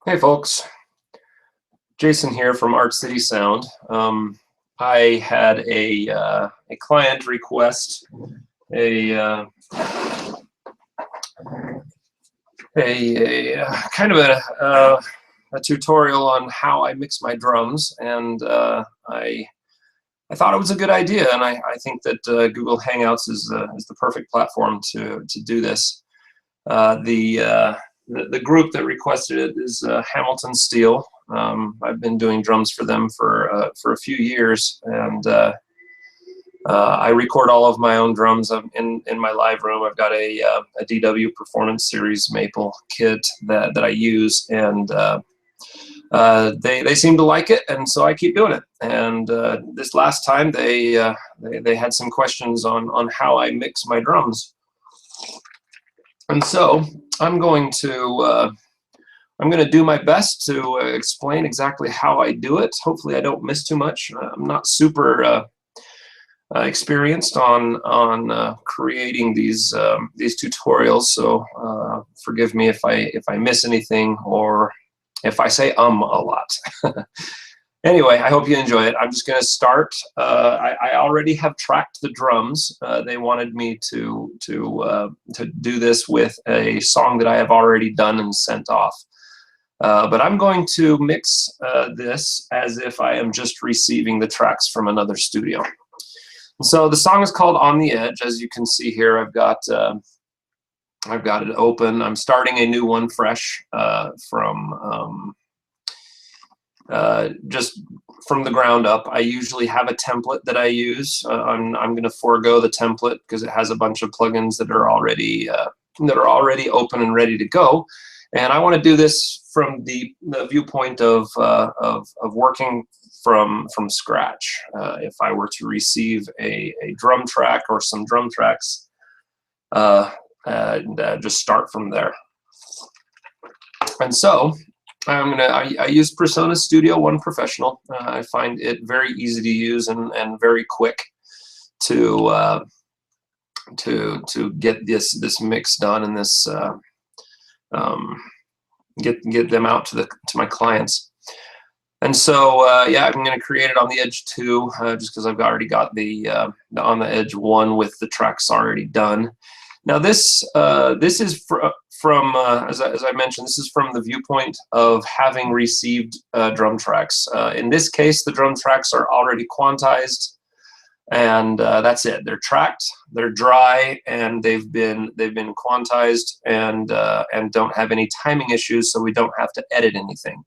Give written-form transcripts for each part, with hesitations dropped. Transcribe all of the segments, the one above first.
Hey folks, Jason here from Art City Sound. I had a client request a, uh, a kind of a tutorial on how I mix my drums, and I thought it was a good idea, and I think that Google Hangouts is the perfect platform to do this. The group that requested it is Hamilton Steel. I've been doing drums for them for a few years, and I record all of my own drums in my live room. I've got a DW Performance Series maple kit that I use, and they seem to like it, and so I keep doing it. And this last time they had some questions on how I mix my drums, and so I'm going to do my best to explain exactly how I do it. Hopefully I don't miss too much. I'm not super experienced on creating these tutorials, so forgive me if I miss anything or if I say a lot. Anyway, I hope you enjoy it. I'm just going to start. I already have tracked the drums. They wanted me to do this with a song that I have already done and sent off. But I'm going to mix this as if I am just receiving the tracks from another studio. So the song is called On the Edge. As you can see here, I've got it open. I'm starting a new one fresh from just from the ground up. I usually have a template that I use. I'm going to forego the template because it has a bunch of plugins that are already open and ready to go. And I want to do this from the viewpoint of working from scratch. If I were to receive a drum track or some drum tracks, and just start from there. And so I use Persona Studio One Professional. I find it very easy to use and very quick to get this mix done and this get them out to my clients. And so yeah, I'm going to create it on the Edge 2 just because I've already got the on the Edge 1 with the tracks already done. Now this is from as I mentioned, this is from the viewpoint of having received drum tracks. In this case, the drum tracks are already quantized, and that's it. They're tracked, they're dry, and they've been quantized, and don't have any timing issues, so we don't have to edit anything.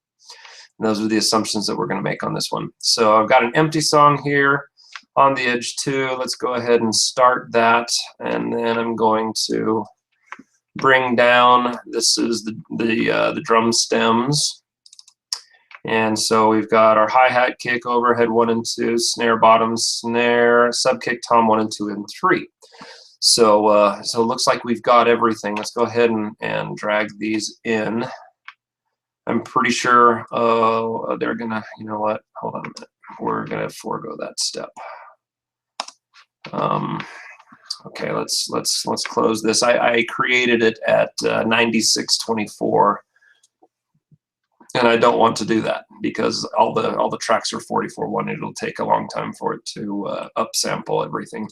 And those are the assumptions that we're going to make on this one. So I've got an empty song here on the Edge 2. Let's go ahead and start that, and then I'm going to bring down. This is the drum stems, and so we've got our hi-hat, kick, overhead 1 and 2, snare, bottom, snare, sub kick, tom 1 and 2 and 3. So so it looks like we've got everything. Let's go ahead and drag these in. I'm pretty sure they're gonna, you know what, hold on a minute, we're gonna forego that step. Okay, let's close this. I created it at 9624, and I don't want to do that because all the tracks are 44.1. It'll take a long time for it to upsample everything.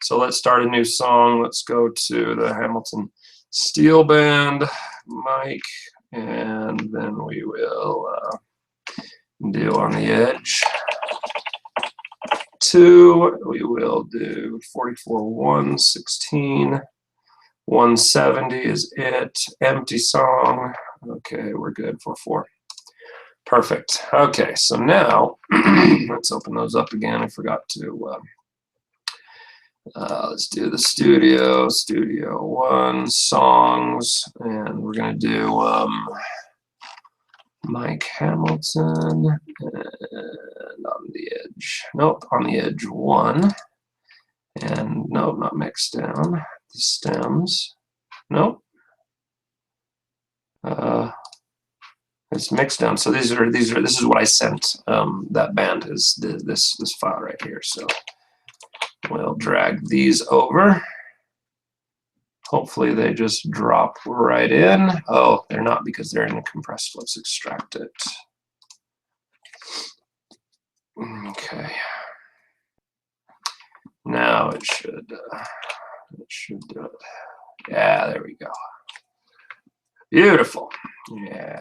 So let's start a new song. Let's go to the Hamilton Steel Band mic, and then we will do On the Edge 2. We will do 44.1, 16, 170 is it. Empty song. Okay, we're good for 4. Perfect. Okay, so now let's open those up again. I forgot to. Let's do the Studio 1 songs, and we're gonna do Mike Hamilton, and On the Edge. Nope, On the Edge 1. And nope, not mixed down. The stems. Nope. It's mixed down. So this is what I sent that band, is this file right here. So we'll drag these over. Hopefully they just drop right in. Oh, they're not because they're in a compressed. Let's extract it. Okay. Now it should do it. Yeah, there we go. Beautiful. Yeah,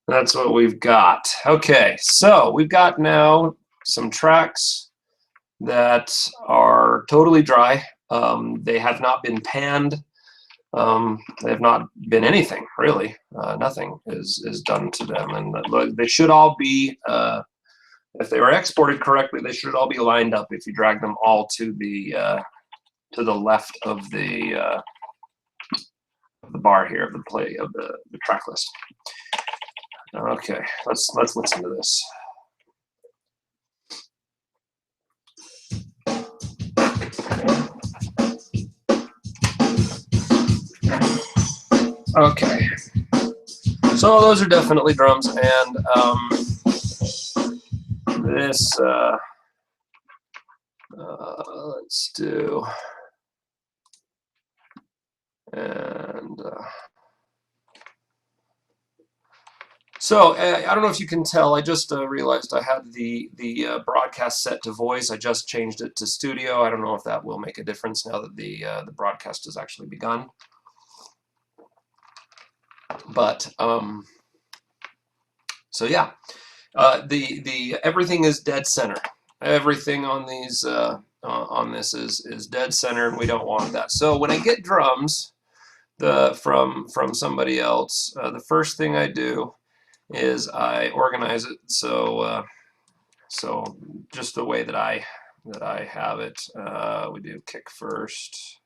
that's what we've got. Okay, so we've got now some tracks that are totally dry. They have not been panned. They have not been anything, really. Nothing is done to them. And they should all be, if they were exported correctly, they should all be lined up if you drag them all to the left of the bar here of the track list. Okay, let's listen to this. Okay, so those are definitely drums, and this let's do, and so I don't know if you can tell, I just realized I had the broadcast set to voice. I just changed it to studio. I don't know if that will make a difference now that the broadcast has actually begun. But so yeah, the everything is dead center. Everything on these on this is dead center, and we don't want that. So when I get drums from somebody else, the first thing I do is I organize it so so just the way that I have it. We do kick first.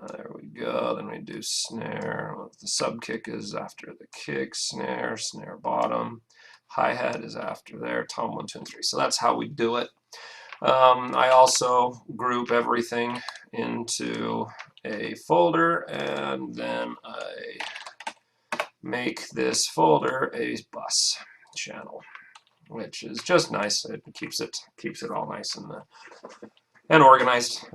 There we go. Then we do snare. The sub kick is after the kick, snare, snare bottom. Hi-hat is after there, tom 1, 2, and 3. So that's how we do it. I also group everything into a folder, and then I make this folder a bus channel, which is just nice. It keeps it all nice and organized.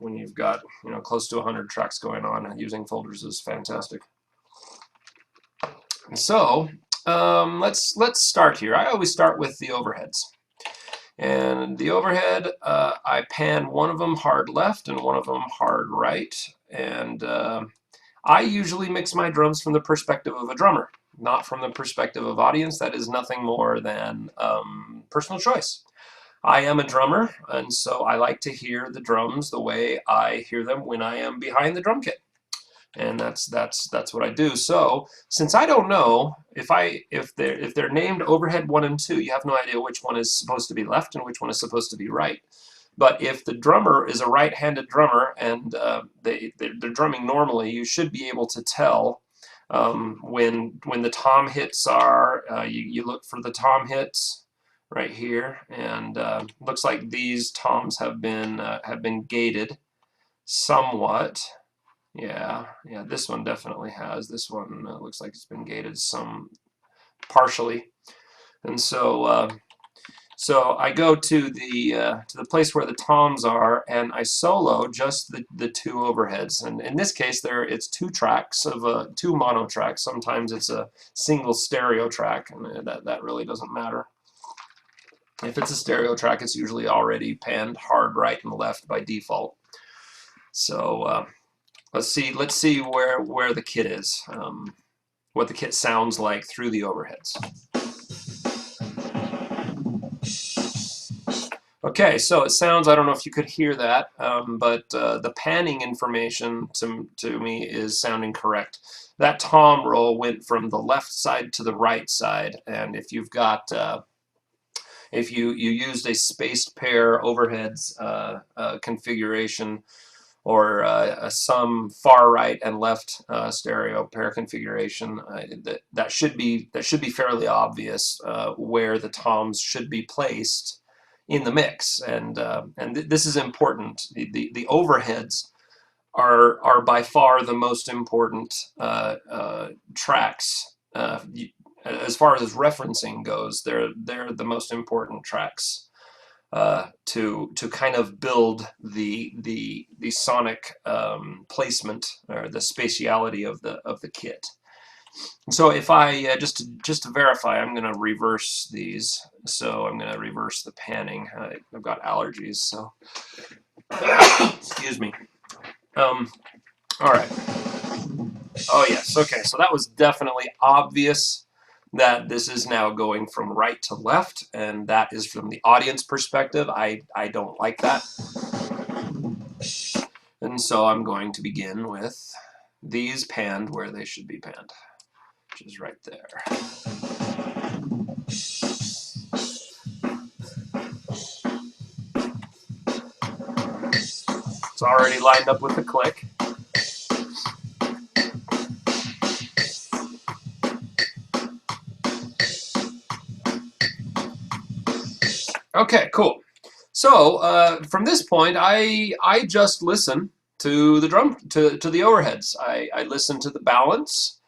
When you've got close to 100 tracks going on, and using folders is fantastic. So let's start here. I always start with the overheads. And the overhead, I pan one of them hard left and one of them hard right. And I usually mix my drums from the perspective of a drummer, not from the perspective of audience. That is nothing more than personal choice. I am a drummer, and so I like to hear the drums the way I hear them when I am behind the drum kit. And that's what I do. So since I don't know if they're named overhead 1 and 2, you have no idea which one is supposed to be left and which one is supposed to be right. But if the drummer is a right-handed drummer and they're drumming normally, you should be able to tell when the tom hits are. You look for the tom hits right here, and looks like these toms have been gated somewhat. Yeah, this one definitely has. This one looks like it's been gated some partially, and so so I go to the place where the toms are, and I solo just the 2 overheads. And in this case, it's 2 tracks of 2 mono tracks. Sometimes it's a single stereo track, and that really doesn't matter. If it's a stereo track, it's usually already panned hard right and left by default. So let's see where the kit is, what the kit sounds like through the overheads. Okay, so it sounds, I don't know if you could hear that, but the panning information to me is sounding correct. That tom roll went from the left side to the right side, and if you've got if you used a spaced pair overheads configuration, or some far right and left stereo pair configuration, that should be fairly obvious where the toms should be placed in the mix. And this is important. The overheads are by far the most important tracks. As far as referencing goes, they're the most important tracks to kind of build the sonic placement or the spatiality of the kit. And so if I just to verify, I'm going to reverse these. So I'm going to reverse the panning. I've got allergies, so excuse me. All right. Oh yes. Okay. So that was definitely obvious that this is now going from right to left, and that is from the audience perspective. I don't like that. And so I'm going to begin with these panned where they should be panned, which is right there. It's already lined up with the click. Okay, cool. So from this point, I just listen to the drum to the overheads. I listen to the balance.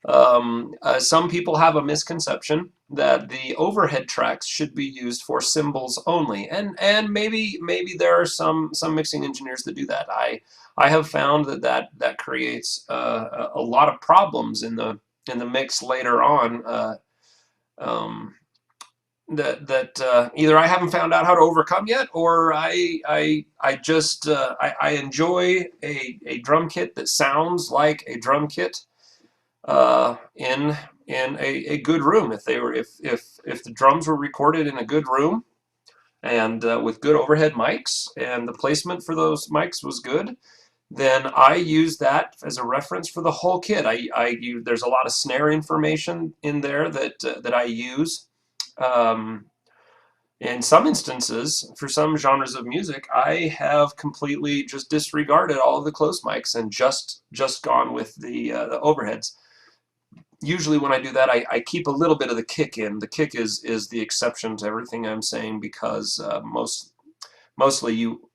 Some people have a misconception that the overhead tracks should be used for cymbals only, and maybe there are some mixing engineers that do that. I have found that creates a lot of problems in the mix later on. That either I haven't found out how to overcome yet, or I just I enjoy a drum kit that sounds like a drum kit in a good room. If they were if the drums were recorded in a good room and with good overhead mics, and the placement for those mics was good, then I use that as a reference for the whole kit. There's a lot of snare information in there that I use. In some instances, for some genres of music, I have completely just disregarded all of the close mics and just gone with the overheads. Usually when I do that, I keep a little bit of the kick in. The kick is the exception to everything I'm saying, because mostly you,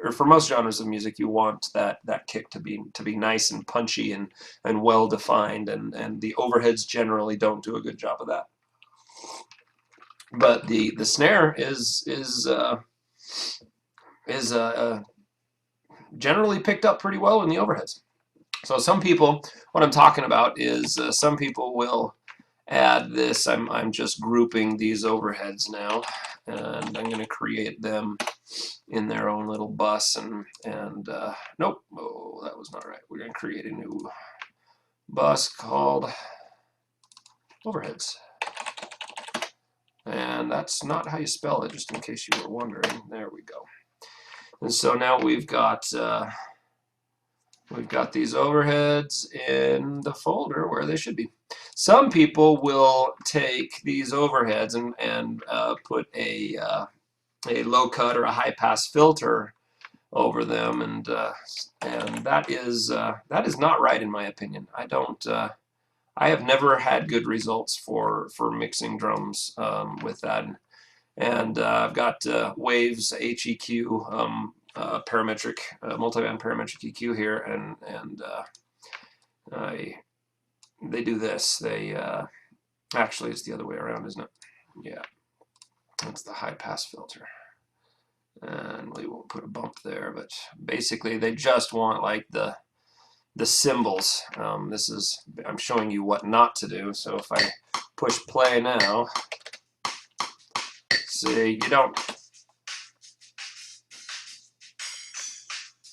or for most genres of music, you want that kick to be nice and punchy and well defined, and the overheads generally don't do a good job of that. But the snare is generally picked up pretty well in the overheads. So some people, what I'm talking about is some people will add this. I'm just grouping these overheads now, and I'm going to create them in their own little bus. And nope, oh, that was not right. We're going to create a new bus called overheads. And that's not how you spell it, just in case you were wondering. There we go. And so now we've got these overheads in the folder where they should be. Some people will take these overheads and put a low cut or a high pass filter over them, and that is not right in my opinion. I have never had good results for mixing drums with that. And I've got Waves HEQ parametric, multiband parametric EQ here, and they do this. They actually, it's the other way around, isn't it? Yeah, that's the high pass filter. And we won't put a bump there, but basically they just want like the cymbals. I'm showing you what not to do. So if I push play now, see,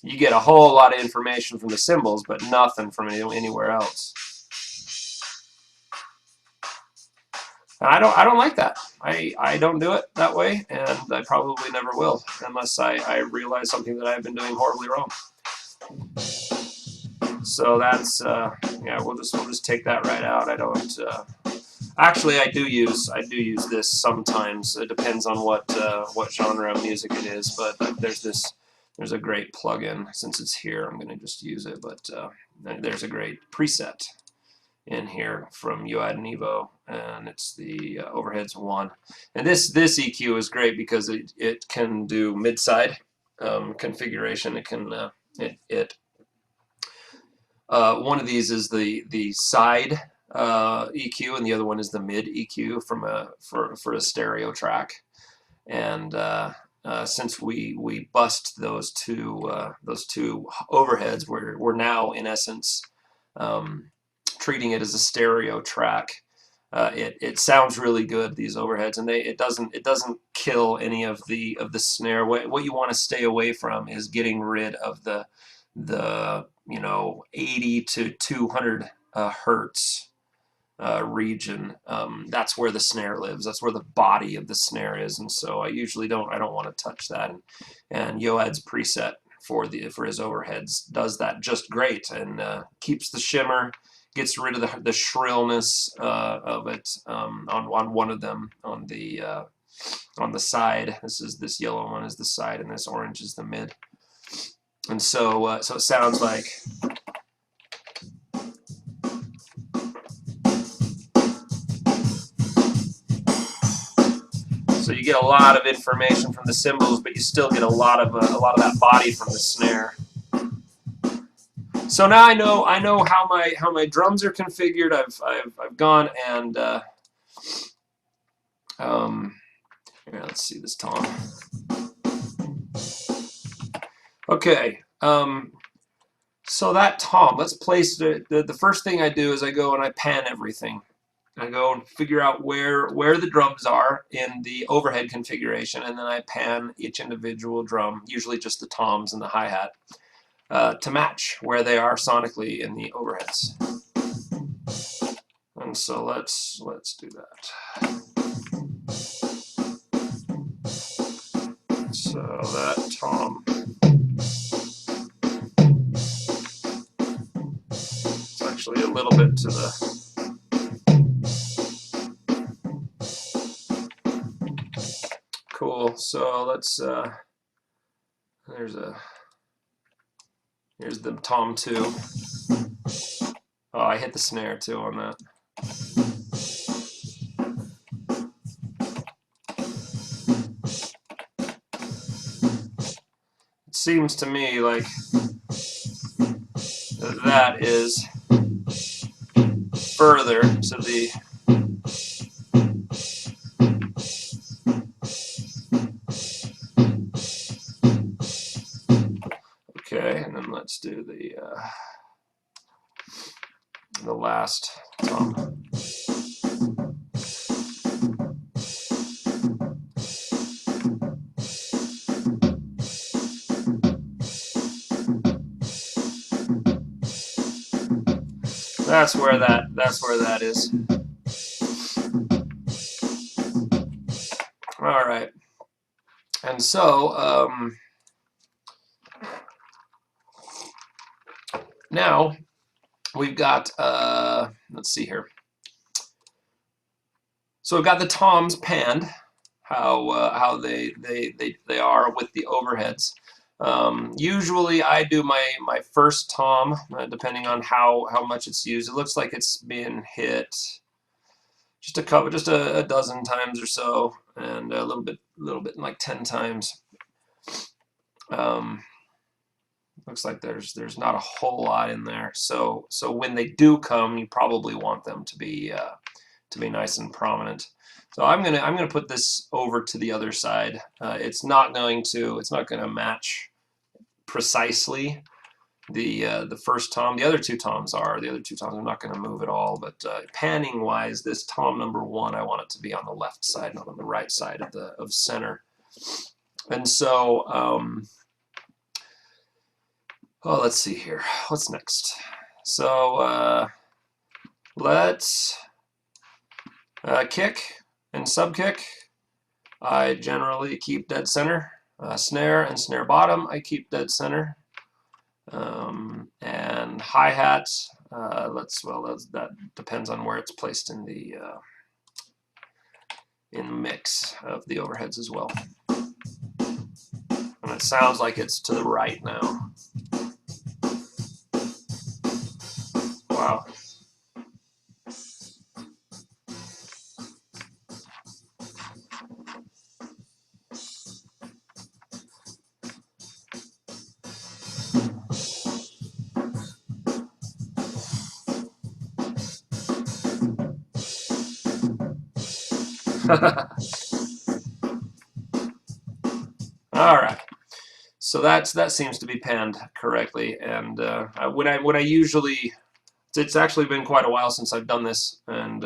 you get a whole lot of information from the cymbals, but nothing from anywhere else. And I don't like that. I don't do it that way, and I probably never will, unless I realize something that I've been doing horribly wrong. So that's yeah, we'll just take that right out. I don't actually I do use this sometimes. It depends on what genre of music it is, but there's a great plugin. Since it's here, I'm going to just use it, but there's a great preset in here from UAD and Evo, and it's the overheads 1. And this EQ is great because it can do mid-side configuration. It can one of these is the side EQ, and the other one is the mid EQ for a stereo track. And since we bust those two overheads, we're now in essence treating it as a stereo track. It sounds really good, these overheads, and it doesn't kill any of the snare. What you want to stay away from is getting rid of the 80 to 200 hertz region. That's where the snare lives. That's where the body of the snare is, and so I usually don't want to touch that. And Yoad's preset for his overheads does that just great, and keeps the shimmer, gets rid of the shrillness of it on one of them on the side. This yellow one is the side, and this orange is the mid. And so so it sounds like. So you get a lot of information from the cymbals, but you still get a lot of that body from the snare. So now I know how my drums are configured. I've gone and here, let's see this tom. Okay, so that tom, let's place the first thing I do is I go and I pan everything. I go and figure out where the drums are in the overhead configuration, and then I pan each individual drum, usually just the toms and the hi-hat, to match where they are sonically in the overheads. And so let's do that. So that tom. It's actually a little bit to the. Cool. So let's. Here's the tom 2. Oh, I hit the snare too on that. It seems to me like that is further to the. Okay, and then let's do the last tom. That's where that is. All right, and so now we've got let's see here. So we've got the toms panned, how they are with the overheads. Usually I do my first tom, depending on how much it's used. It looks like it's being hit just a dozen times or so, and a little bit like 10 times. Looks like there's not a whole lot in there. So when they do come, you probably want them to be nice and prominent. So I'm gonna put this over to the other side. It's not going to match precisely the first tom. The other two toms are. The other two toms I'm not going to move at all. But panning wise, this tom number 1, I want it to be on the left side, not on the right side of center. And so oh, let's see here. What's next? So let's kick and sub-kick. I generally keep dead center. Snare and snare bottom, I keep dead center. And hi-hat, that depends on where it's placed in the mix of the overheads as well. And it sounds like it's to the right now. Wow. All right. So that seems to be panned correctly. And when I usually, it's actually been quite a while since I've done this, and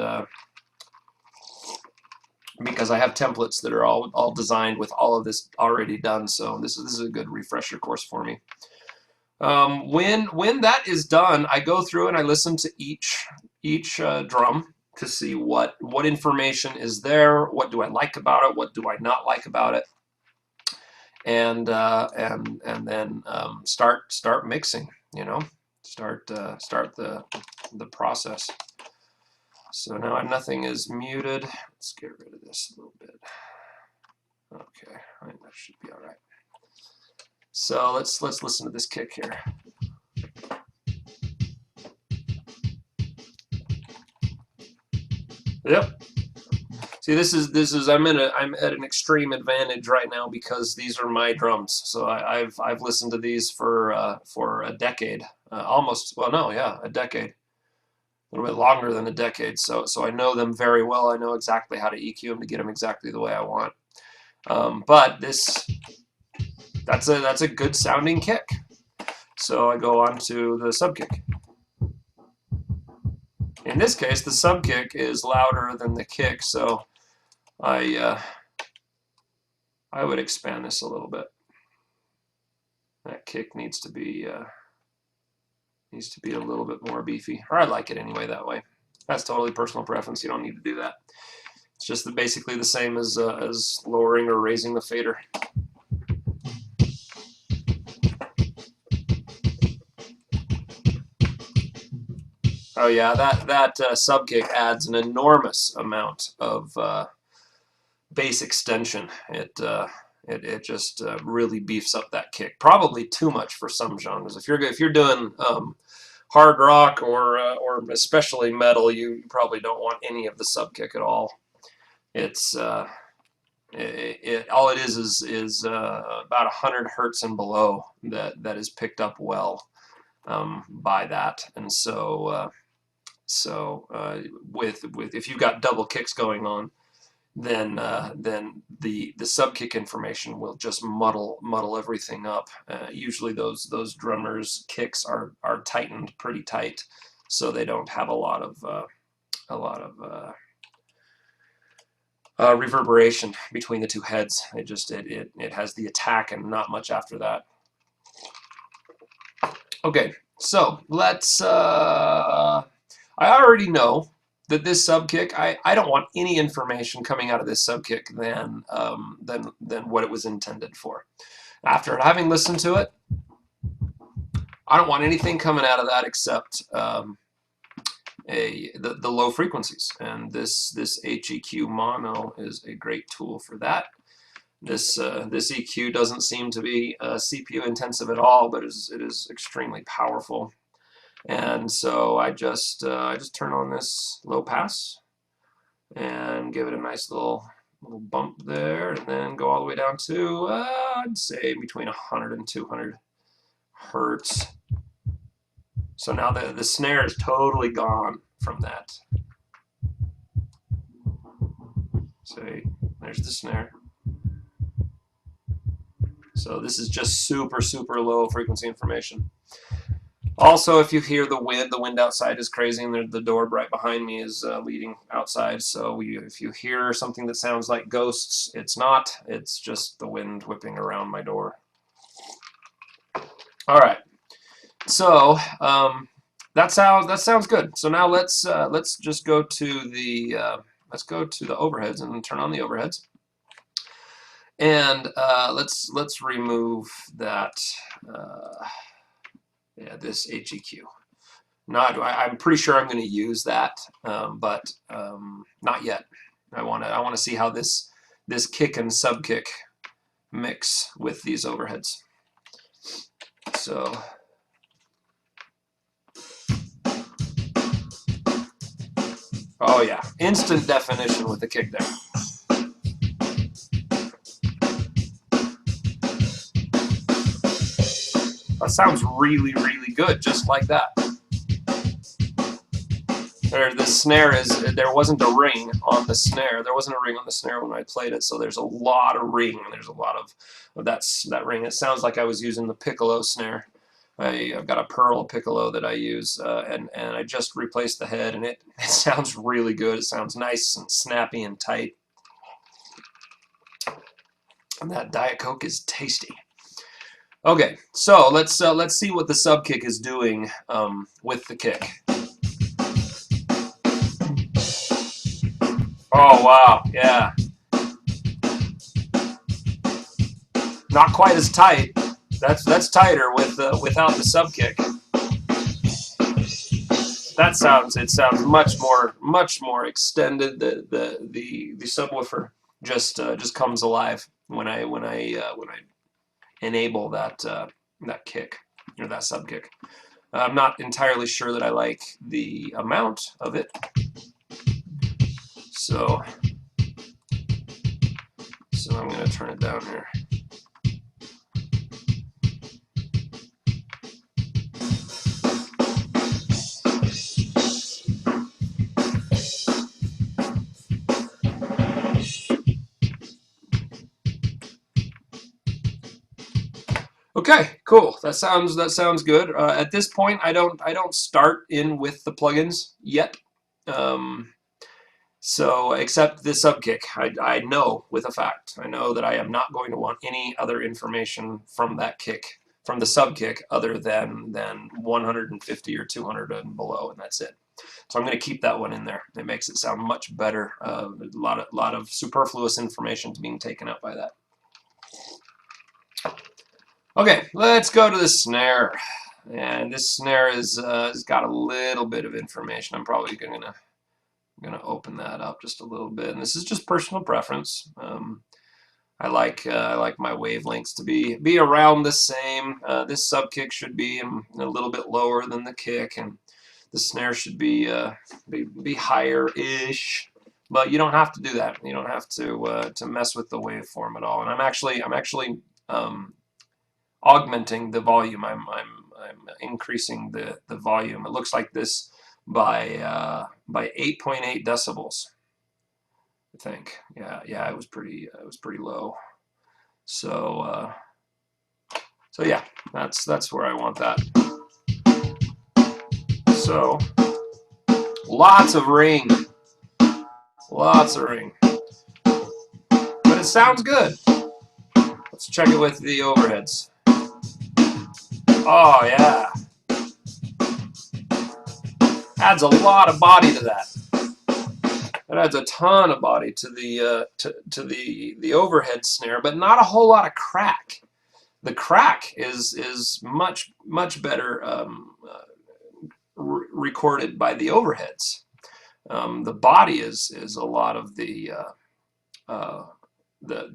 because I have templates that are all designed with all of this already done. So this is a good refresher course for me. When that is done, I go through and I listen to each drum to see what information is there, what do I like about it, what do I not like about it, and then start mixing. You know, start the process. So now nothing is muted. Let's get rid of this a little bit. Okay, I think that should be all right. So let's listen to this kick here. Yep. See, this is I'm at an extreme advantage right now because these are my drums. So I've listened to these for a decade, almost. Well, no, yeah, a decade. A little bit longer than a decade, so I know them very well. I know exactly how to EQ them to get them exactly the way I want. But that's a good sounding kick. So I go on to the sub kick. In this case, the sub kick is louder than the kick, so I would expand this a little bit. That kick needs to be a little bit more beefy, or I like it anyway that way. That's totally personal preference. You don't need to do that. It's just basically the same as lowering or raising the fader. Oh yeah, that sub kick adds an enormous amount of bass extension. It just really beefs up that kick. Probably too much for some genres. If you're doing hard rock or especially metal, you probably don't want any of the sub kick at all. It's all it is about 100 hertz and below that is picked up well by that, and so with if you've got double kicks going on, then the sub kick information will just muddle everything up. Usually those drummers' kicks are tightened pretty tight, so they don't have a lot of reverberation between the two heads. It has the attack and not much after that. Okay, so let's. I already know that this sub kick, I don't want any information coming out of this sub kick than what it was intended for. After having listened to it, I don't want anything coming out of that except the low frequencies, and this HEQ mono is a great tool for that. This EQ doesn't seem to be CPU intensive at all, but it is extremely powerful. And so I just turn on this low pass and give it a nice little bump there, and then go all the way down to I'd say between 100 and 200 hertz. So now the snare is totally gone from that. See, there's the snare. So this is just super low frequency information. Also, if you hear the wind outside is crazy, and the door right behind me is leading outside. So if you hear something that sounds like ghosts, it's not. It's just the wind whipping around my door. All right. So that sounds good. So now let's just go to the overheads and turn on the overheads. And let's remove that. Yeah, this HEQ. I'm pretty sure I'm going to use that, but not yet. I want to see how this kick and sub kick mix with these overheads. So oh yeah, instant definition with the kick there. That sounds really good, just like that. the snare is, there wasn't a ring on the snare. There wasn't a ring on the snare when I played it, so there's a lot of ring. There's a lot of that ring. It sounds like I was using the piccolo snare. I've got a Pearl piccolo that I use, and I just replaced the head, and it sounds really good. It sounds nice and snappy and tight. And that Diet Coke is tasty. Okay, so let's see what the sub kick is doing with the kick. Oh wow, yeah. Not quite as tight. That's tighter with without the sub kick. It sounds much more extended. The subwoofer just comes alive when I enable that that kick or that sub kick. I'm not entirely sure that I like the amount of it. So I'm going to turn it down here. Okay, cool. That sounds good. At this point, I don't start in with the plugins yet. So except the sub kick, I know with a fact. I know that I am not going to want any other information from that kick, from the sub kick, other than 150 or 200 and below, and that's it. So I'm going to keep that one in there. It makes it sound much better. A lot of superfluous information is being taken up by that. Okay, let's go to the snare. And this snare has got a little bit of information. I'm probably gonna open that up just a little bit. And this is just personal preference. I like my wavelengths to be around the same. This sub kick should be a little bit lower than the kick, and the snare should be higher-ish. But you don't have to do that. You don't have to mess with the waveform at all. And I'm actually augmenting the volume. I'm increasing the volume. It looks like this by 8.8 decibels. I think. Yeah, it was pretty low. So yeah, that's where I want that. So lots of ring. Lots of ring. But it sounds good. Let's check it with the overheads. Oh yeah. Adds a lot of body to that. It adds a ton of body to the overhead snare, but not a whole lot of crack. The crack is much better recorded by the overheads. The body is a lot of the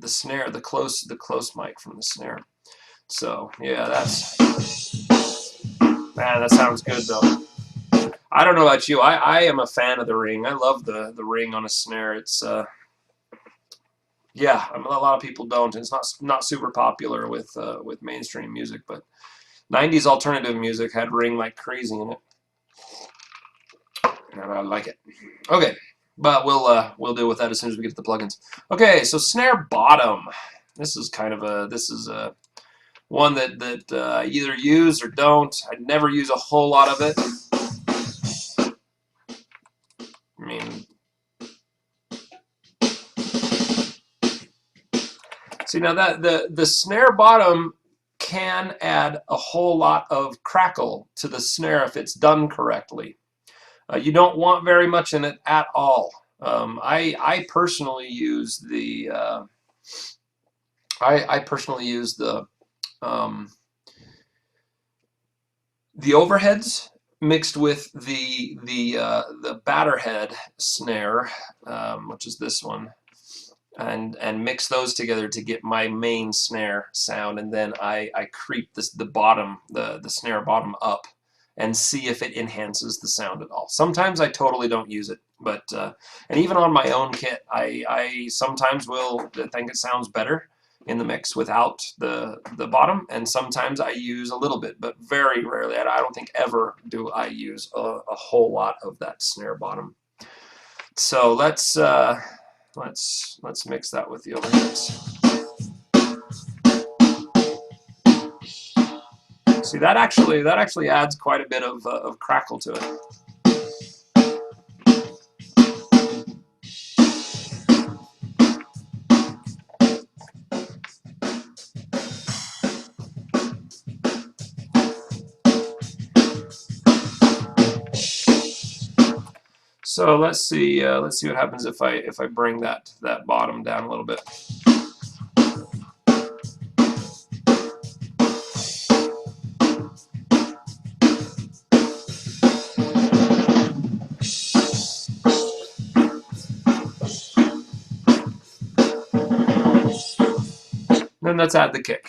snare, the close mic from the snare. So yeah, man, that sounds good though. I don't know about you. I am a fan of the ring. I love the ring on a snare. It's yeah, I mean, a lot of people don't. It's not super popular with mainstream music, but 90s alternative music had ring like crazy in it, and I like it. Okay, but we'll deal with that as soon as we get to the plugins. Okay, so snare bottom. This is kind of a one that I either use or don't. I never use a whole lot of it. I mean, see now that the snare bottom can add a whole lot of crackle to the snare if it's done correctly. You don't want very much in it at all. I personally use the the overheads mixed with the batter head snare, which is this one, and mix those together to get my main snare sound, and then I creep the snare bottom up and see if it enhances the sound at all. Sometimes I totally don't use it, but and even on my own kit, I sometimes will think it sounds better in the mix without the bottom, and sometimes I use a little bit, but very rarely. I don't think ever do I use a whole lot of that snare bottom. So let's mix that with the overheads. See, that actually adds quite a bit of crackle to it. So let's see what happens if I bring that bottom down a little bit. Then let's add the kick.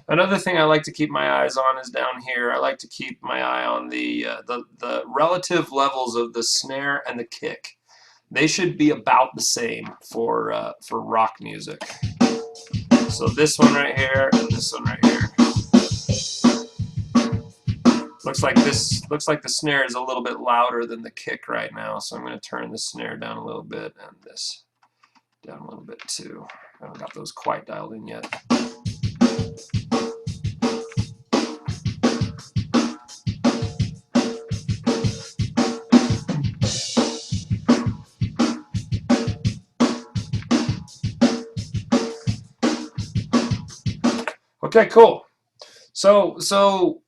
Another thing I like to keep my eyes on is down here. I like to keep my eye on the relative levels of the snare and the kick. They should be about the same for rock music. So this one right here and this one right here. Looks like the snare is a little bit louder than the kick right now, so I'm going to turn the snare down a little bit and this down a little bit too. I haven't got those quite dialed in yet. Okay, cool. So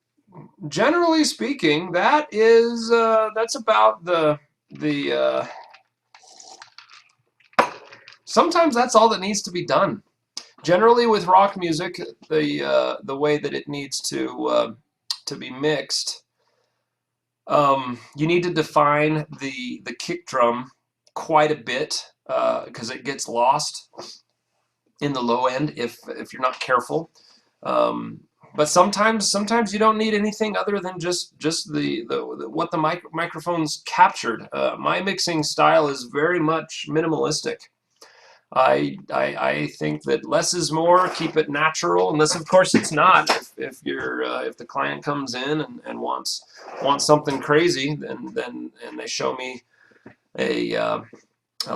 generally speaking, that's about the sometimes that's all that needs to be done. Generally, with rock music, the way that it needs to be mixed, you need to define the kick drum quite a bit because it gets lost in the low end if you're not careful. But sometimes you don't need anything other than just what the microphone's captured. My mixing style is very much minimalistic. I think that less is more. Keep it natural, unless of course it's not. If the client comes in and wants something crazy, then and they show me a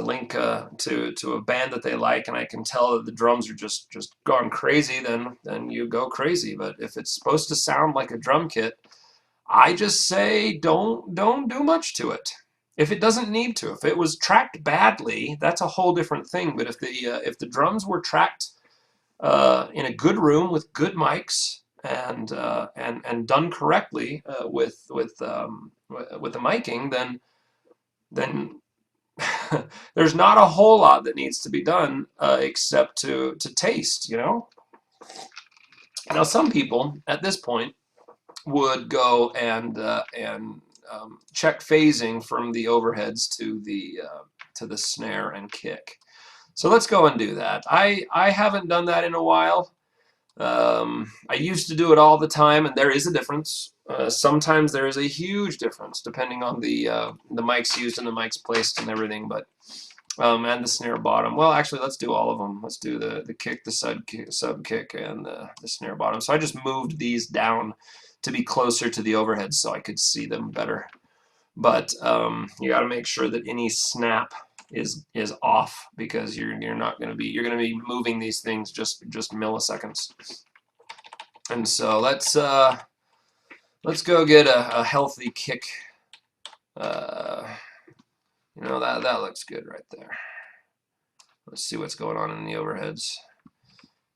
link to a band that they like, and I can tell that the drums are just gone crazy, then you go crazy. But if it's supposed to sound like a drum kit, I just say don't do much to it. If it doesn't need to. If it was tracked badly, that's a whole different thing. But if the drums were tracked in a good room with good mics and done correctly with the miking, then there's not a whole lot that needs to be done except to taste, you know. Now, some people at this point would go and check phasing from the overheads to the snare and kick. So let's go and do that. I haven't done that in a while. I used to do it all the time, and there is a difference. Sometimes there is a huge difference depending on the mics used and the mics placed and everything, but and the snare bottom. Well, actually, let's do all of them. Let's do the kick, the sub kick, and the snare bottom. So I just moved these down to be closer to the overhead so I could see them better. But you got to make sure that any snap is off, because you're going to be moving these things just milliseconds. And so let's go get a healthy kick. You know, that looks good right there. Let's see what's going on in the overheads.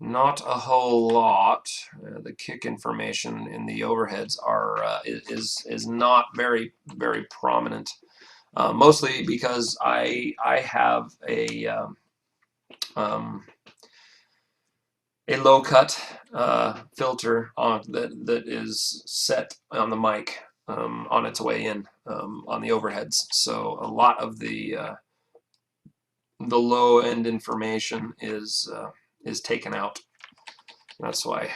Not a whole lot. The kick information in the overheads is not very prominent. Mostly because I have a low cut filter on that is set on the mic on its way in on the overheads. So a lot of the low end information is taken out. That's why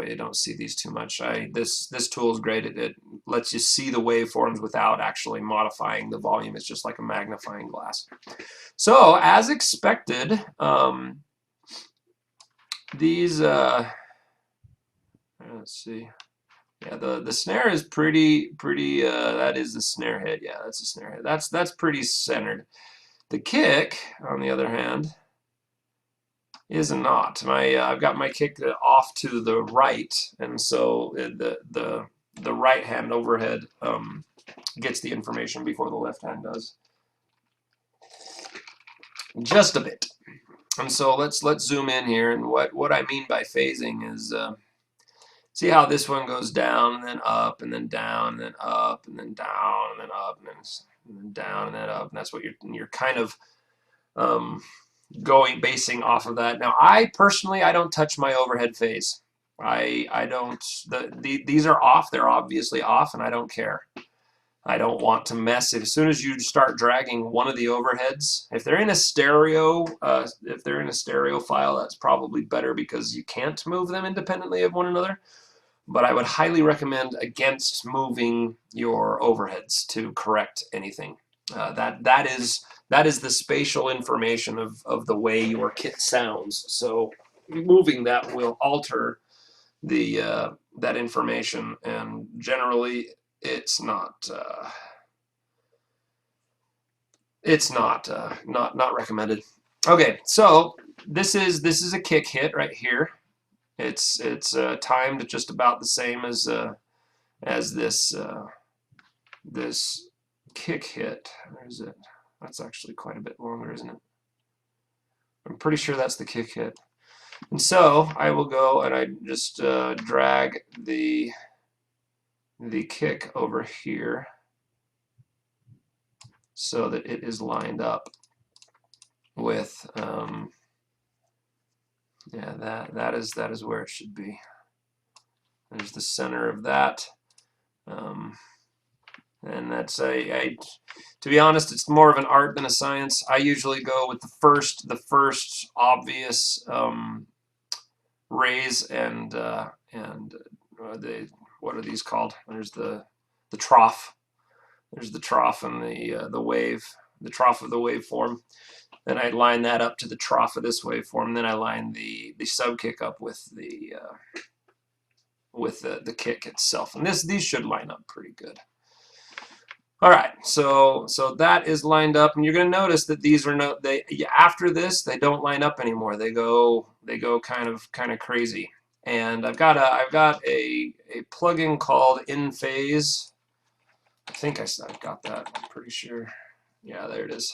you don't see these too much. This tool is great. It lets you see the waveforms without actually modifying the volume. It's just like a magnifying glass. So as expected, these let's see. Yeah, the snare is pretty that is the snare head. Yeah, that's a snare head. That's pretty centered. The kick, on the other hand, is not. I've got my kick off to the right, and so the right hand overhead gets the information before the left hand does. Just a bit. And so let's zoom in here, and what I mean by phasing is see how this one goes down and then up and then down and then up and then down and then up and then down and then up, and that's what you're kind of basing off of that. Now, I personally don't touch my overhead phase. I don't. These are off. They're obviously off, and I don't care. I don't want to mess. As soon as you start dragging one of the overheads, if they're in a stereo file, that's probably better because you can't move them independently of one another. But I would highly recommend against moving your overheads to correct anything. That is the spatial information of the way your kit sounds. So moving that will alter the that information, and generally it's not not recommended. Okay, so this is a kick hit right here. It's timed just about the same as this this kick hit. Where is it? That's actually quite a bit longer, isn't it? I'm pretty sure that's the kick hit. And so I will go and I just drag the kick over here so that it is lined up with yeah, that is where it should be. There's the center of that, and that's to be honest, it's more of an art than a science. I usually go with the first obvious raise and what are these called? There's the trough. There's the trough and the wave, the trough of the waveform. Then I line that up to the trough of this waveform. Then I line the sub kick up with the kick itself, and these should line up pretty good. All right, so that is lined up, and you're going to notice that these are after this they don't line up anymore. They go kind of crazy. And I've got a plugin called InPhase. I think I've got that. I'm pretty sure. Yeah, there it is.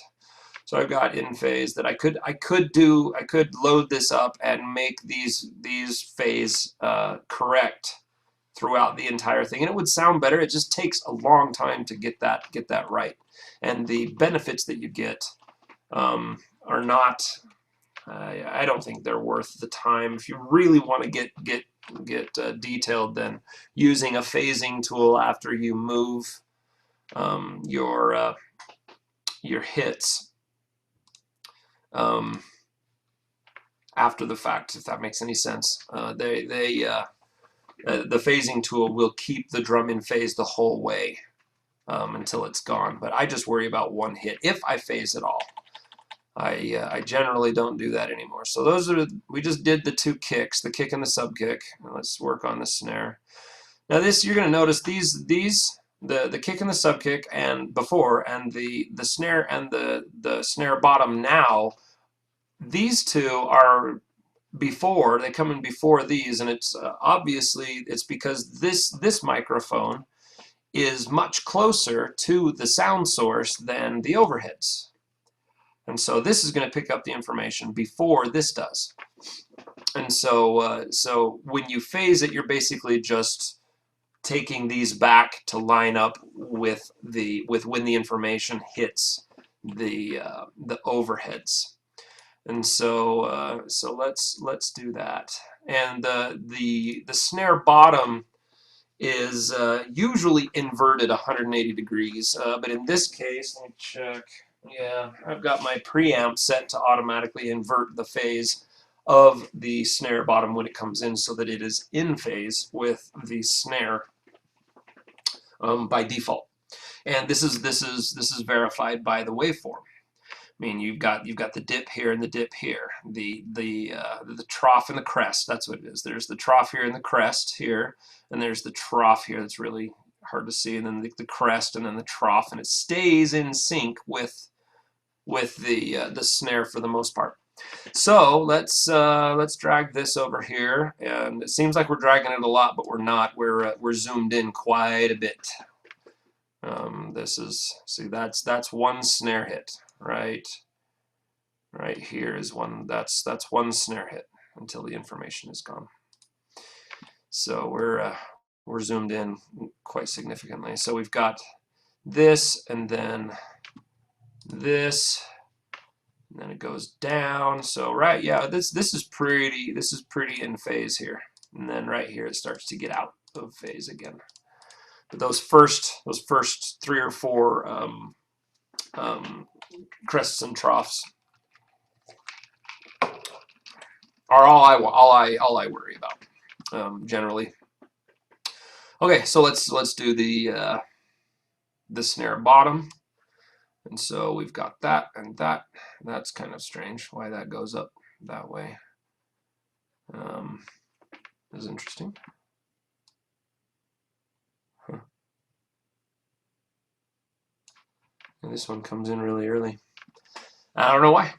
So I've got InPhase that I could load this up and make these phase correct throughout the entire thing, and it would sound better. It just takes a long time to get that right, and the benefits that you get are not. I don't think they're worth the time. If you really want to get detailed, then using a phasing tool after you move your hits after the fact, if that makes any sense. The phasing tool will keep the drum in phase the whole way until it's gone. But I just worry about one hit if I phase at all. I generally don't do that anymore. So we just did the two kicks, the kick and the sub kick. Let's work on the snare. Now you're going to notice the kick and the sub kick and before, and the snare and the snare bottom now. These two are before. They come in before these, and it's obviously it's because this microphone is much closer to the sound source than the overheads. And so this is going to pick up the information before this does. And so when you phase it, you're basically just taking these back to line up with when the information hits the overheads. And so let's do that. And the snare bottom is usually inverted 180 degrees, but in this case, let me check. Yeah, I've got my preamp set to automatically invert the phase of the snare bottom when it comes in so that it is in phase with the snare. by default. And this is verified by the waveform. I mean, you've got the dip here and the dip here, the trough and the crest. That's what it is. There's the trough here and the crest here, and there's the trough here. That's really hard to see, and then the crest, and then the trough, and it stays in sync with the snare for the most part. So let's drag this over here, and it seems like we're dragging it a lot, but we're not. We're zoomed in quite a bit. This is, see, that's one snare hit. Right here is one. That's one snare hit until the information is gone. So we're zoomed in quite significantly. So we've got this, and then this, and then it goes down. So yeah, this is pretty in phase here, and then right here it starts to get out of phase again. But those first 3 or 4 crests and troughs are all I worry about, generally. Okay, so let's do the snare bottom, and so we've got that and that. That's kind of strange why that goes up that way. Is interesting. Huh. And this one comes in really early. I don't know why.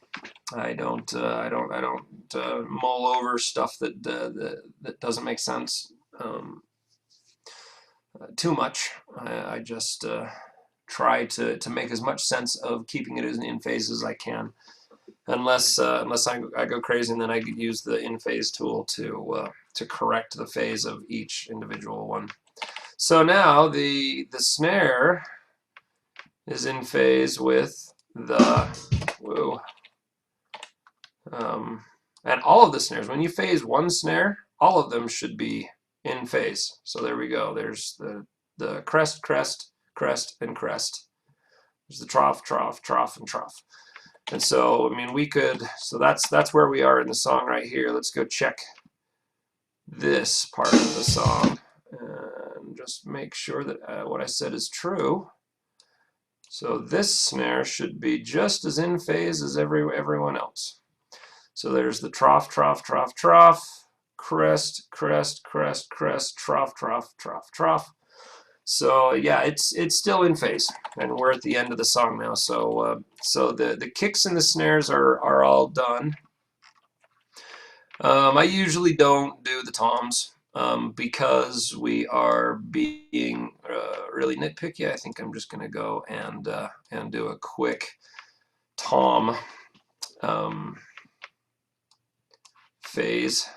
I don't mull over stuff that doesn't make sense too much. I just try to make as much sense of keeping it as in phase as I can, unless I go crazy, and then I could use the in phase tool to correct the phase of each individual one. So now the snare is in phase with the and all of the snares. When you phase one snare, all of them should be in phase. So there we go. There's the crest, crest, crest, and crest. There's the trough, trough, trough, and trough. And so, I mean, we could, so that's where we are in the song right here. Let's go check this part of the song and just make sure that what I said is true. So this snare should be just as in phase as everyone else. So there's the trough, trough, trough, trough, crest, crest, crest, crest, trough, trough, trough, trough. So yeah, it's still in phase, and we're at the end of the song now. So so the kicks and the snares are all done. I usually don't do the toms because we are being really nitpicky. I think I'm just gonna go and do a quick tom phase,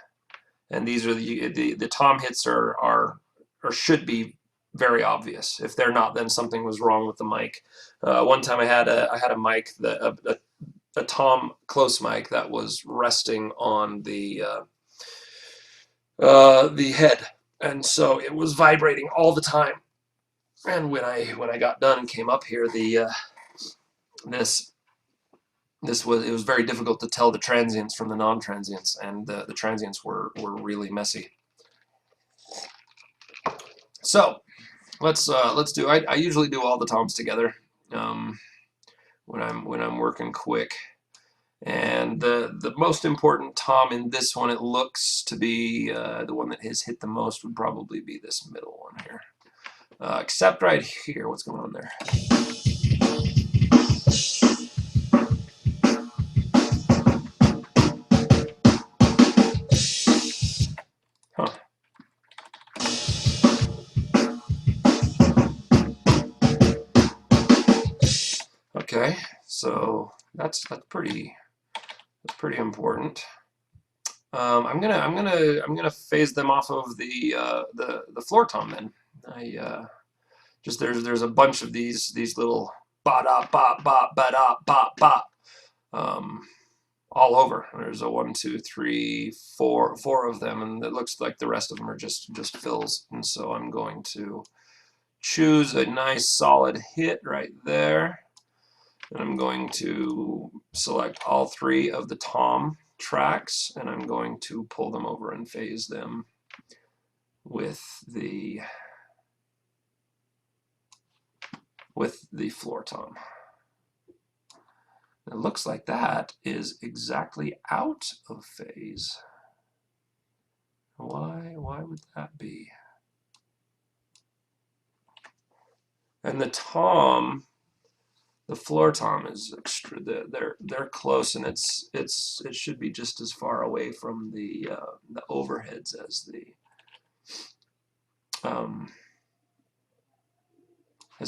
and these are the tom hits are or should be very obvious. If they're not, then something was wrong with the mic. One time I had a mic that a tom close mic that was resting on the head, and so it was vibrating all the time. And when I got done and came up here, it was very difficult to tell the transients from the non-transients, and the transients were really messy. So let's do. I usually do all the toms together when I'm working quick. And the most important tom in this one, it looks to be the one that has hit the most, would probably be this middle one here. Except right here, what's going on there? Huh. Okay, so that's pretty important. I'm gonna phase them off of the floor tom then. Just there's a bunch of these little ba da ba ba ba da ba ba all over. There's a 1, 2, 3, 4 of them, and it looks like the rest of them are just fills. And so I'm going to choose a nice solid hit right there, and I'm going to select all 3 of the tom tracks, and I'm going to pull them over and phase them with the with the floor tom. It looks like that is exactly out of phase. Why would that be? And the tom, the floor tom is extra. They're close, and it should be just as far away from the overheads as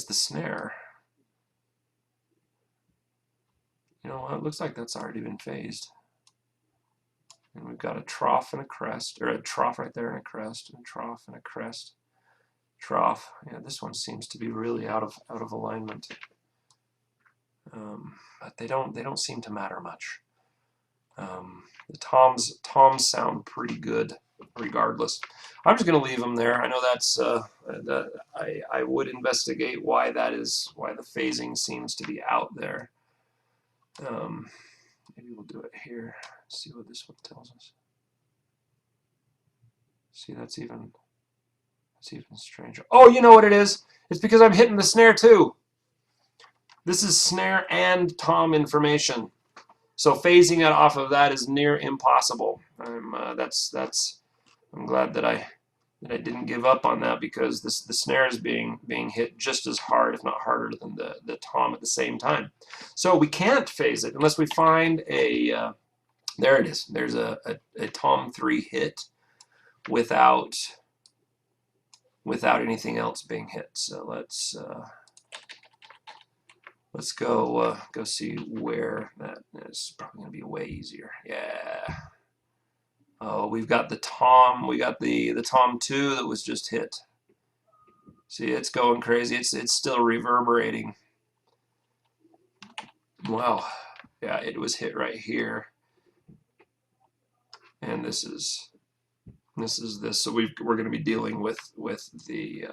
the snare. You know what? It looks like that's already been phased. And we've got a trough and a crest, or a trough right there and a crest, and a trough and a crest. Trough. Yeah, this one seems to be really out of alignment. But they don't seem to matter much. The toms sound pretty good regardless. I'm just going to leave them there. I know that's I would investigate why that is, why the phasing seems to be out there. Maybe we'll do it here. See what this one tells us. See, that's even stranger. Oh, you know what it is? It's because I'm hitting the snare too. This is snare and tom information. So phasing it off of that is near impossible. I'm glad that I didn't give up on that, because the snare is being hit just as hard, if not harder, than the tom at the same time. So we can't phase it unless we find a there it is. There's a tom 3 hit without anything else being hit. So let's go see where that is. Probably gonna be way easier. Yeah. Oh, we've got the tom. We got the tom 2 that was just hit. See, it's going crazy. It's still reverberating. Wow. Yeah, it was hit right here. And this is this. So we're going to be dealing with the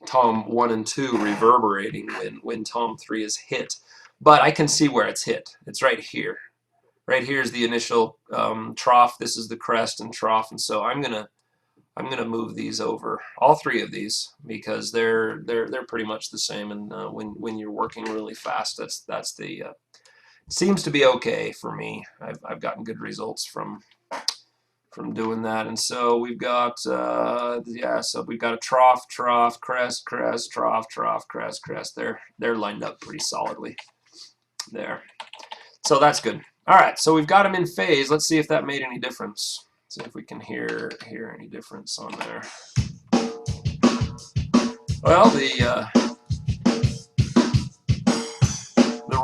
tom 1 and 2 reverberating when tom 3 is hit. But I can see where it's hit. It's right here. Right here is the initial trough. This is the crest and trough, and so I'm gonna move these over, all 3 of these, because they're pretty much the same. And when you're working really fast, that's the seems to be okay for me. I've gotten good results from doing that. And so we've got yeah, so we've got a trough, crest, trough, crest. They're lined up pretty solidly there. So that's good. All right, so we've got them in phase. Let's see if that made any difference. See if we can hear any difference on there. Well, the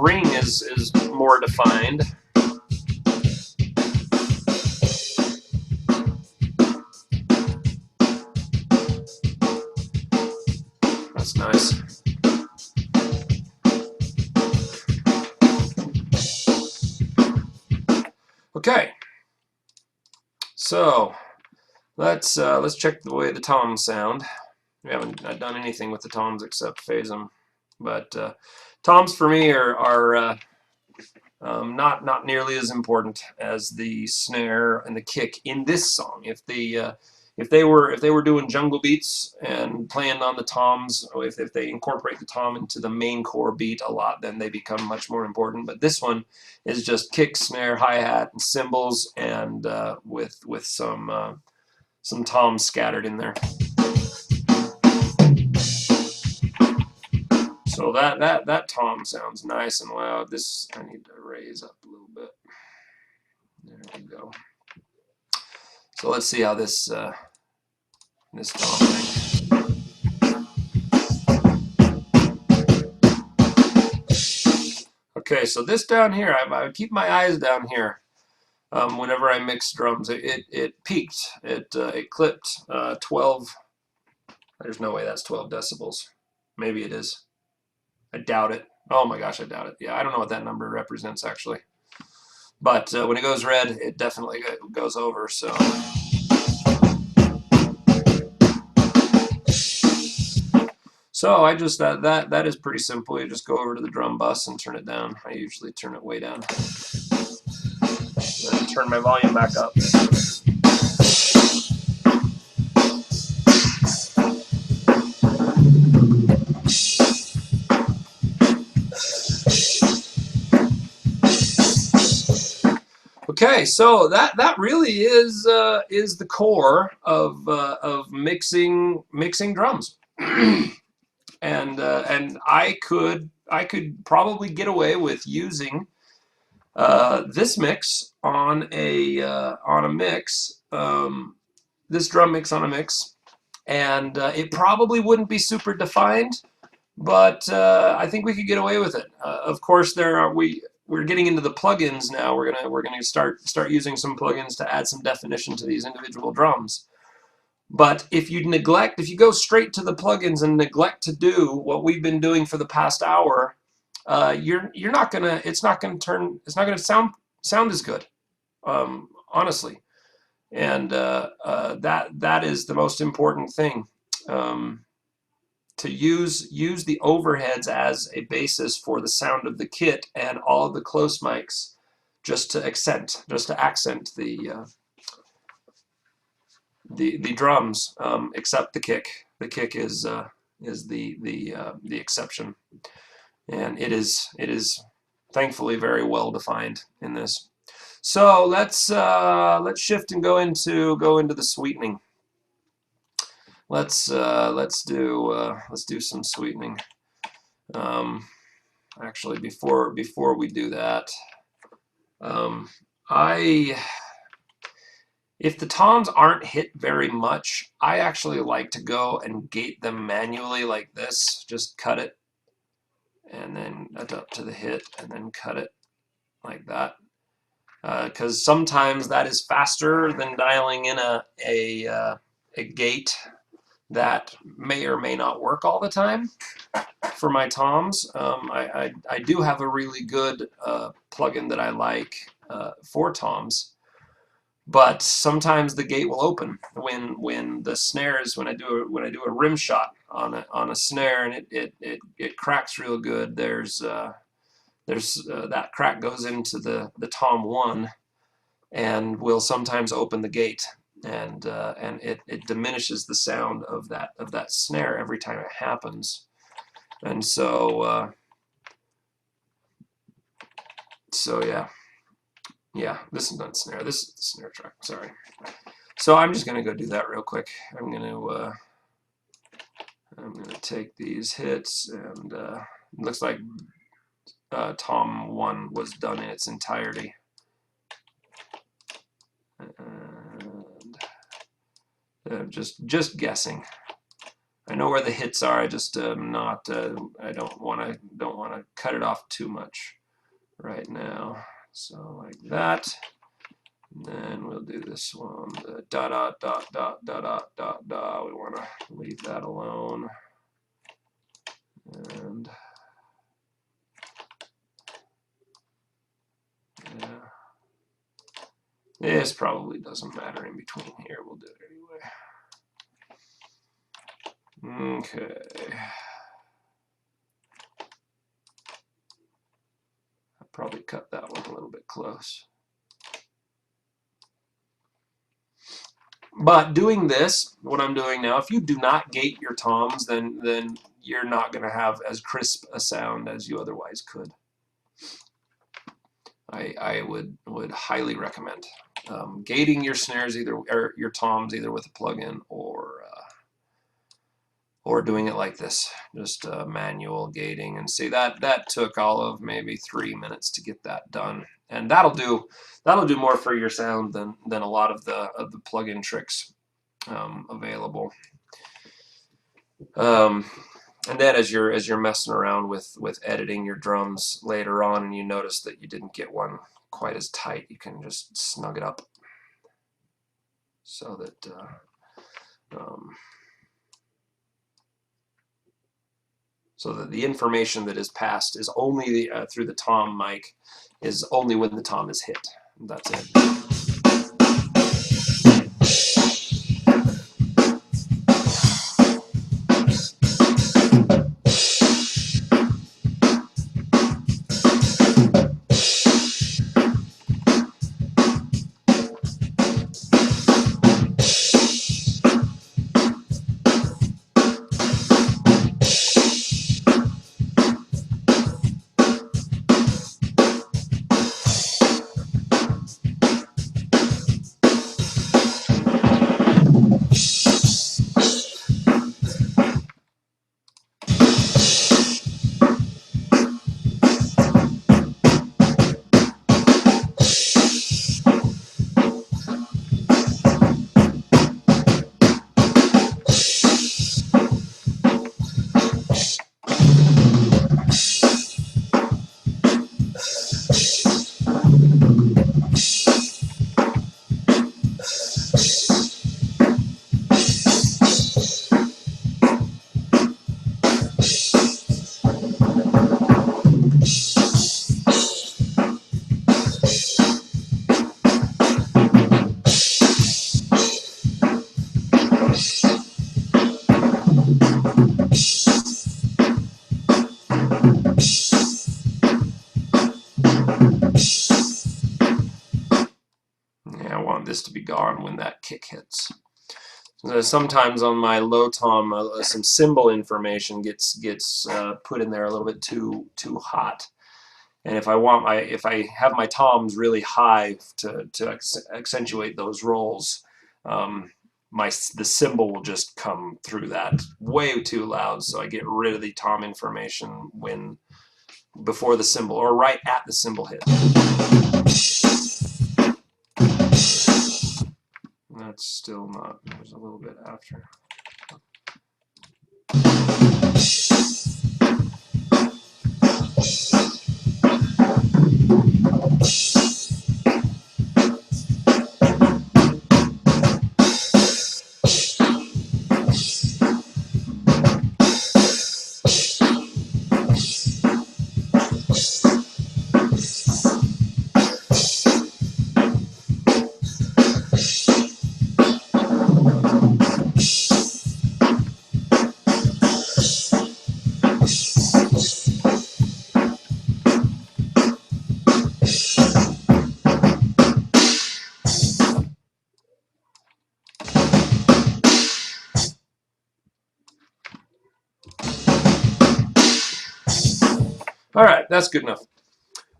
ring is more defined. That's nice. Okay, so let's check the way the toms sound. We haven't done anything with the toms except phase them, but toms for me are not nearly as important as the snare and the kick in this song. If they were doing jungle beats and playing on the toms, or if they incorporate the tom into the main core beat a lot, then they become much more important. But this one is just kick, snare, hi-hat, and cymbals, and with some toms scattered in there. So that tom sounds nice and loud. This I need to raise up a little bit. There we go. So let's see how this tom thing. Okay, so this down here, I keep my eyes down here whenever I mix drums. It peaked. It clipped 12. There's no way that's 12 decibels. Maybe it is. I doubt it. Oh my gosh, I doubt it. Yeah, I don't know what that number represents actually. But when it goes red, it definitely goes over. So I just that is pretty simple. You just go over to the drum bus and turn it down. I usually turn it way down. Then turn my volume back up. Okay, so that really is the core of mixing drums, and I could probably get away with using this mix on a mix, this drum mix on a mix, and it probably wouldn't be super defined, but I think we could get away with it. Of course, we're getting into the plugins now. We're gonna start using some plugins to add some definition to these individual drums. But if you go straight to the plugins and neglect to do what we've been doing for the past hour, you're not gonna it's not gonna sound as good, honestly. And that is the most important thing. To use the overheads as a basis for the sound of the kit and all of the close mics, just to accent the drums, except the kick. The kick is the exception, and it is thankfully very well defined in this. So let's shift and go into the sweetening. Let's do some sweetening. Actually, before we do that, if the toms aren't hit very much, I actually like to go and gate them manually like this. Just cut it, and then up to the hit, and then cut it like that. Because sometimes that is faster than dialing in a gate that may or may not work all the time for my toms. I do have a really good plugin that I like for toms, but sometimes the gate will open when the snares, when I do a rim shot on a snare, and it cracks real good. There's that crack goes into the tom 1 and will sometimes open the gate, and it diminishes the sound of that snare every time it happens. And so yeah, this is not snare, this is the snare track, sorry. So I'm just gonna go do that real quick. I'm gonna take these hits, and it looks like tom 1 was done in its entirety. And just guessing. I know where the hits are. I just not. I don't want to cut it off too much right now. So like that. And then we'll do this one. The da da da da da da da da. We want to leave that alone. And yeah, this probably doesn't matter in between here. We'll do it anyway. Okay. I'll probably cut that one a little bit close. But doing this, what I'm doing now, if you do not gate your toms, then you're not going to have as crisp a sound as you otherwise could. I would highly recommend gating your snares or your toms either with a plugin or doing it like this, just manual gating. And see, that took all of maybe 3 minutes to get that done, and that'll do more for your sound than a lot of the plugin tricks available. And then as you're messing around with editing your drums later on, and you notice that you didn't get one quite as tight, you can just snug it up so that the information that is passed is only through the tom mic is only when the tom is hit. That's it. that kick hits. Sometimes on my low tom, some cymbal information gets put in there a little bit too hot. And if I have my toms really high to accentuate those rolls, the cymbal will just come through that way too loud. So I get rid of the tom information before the cymbal, or right at the cymbal hit. That's still not. There's a little bit after. All right, that's good enough.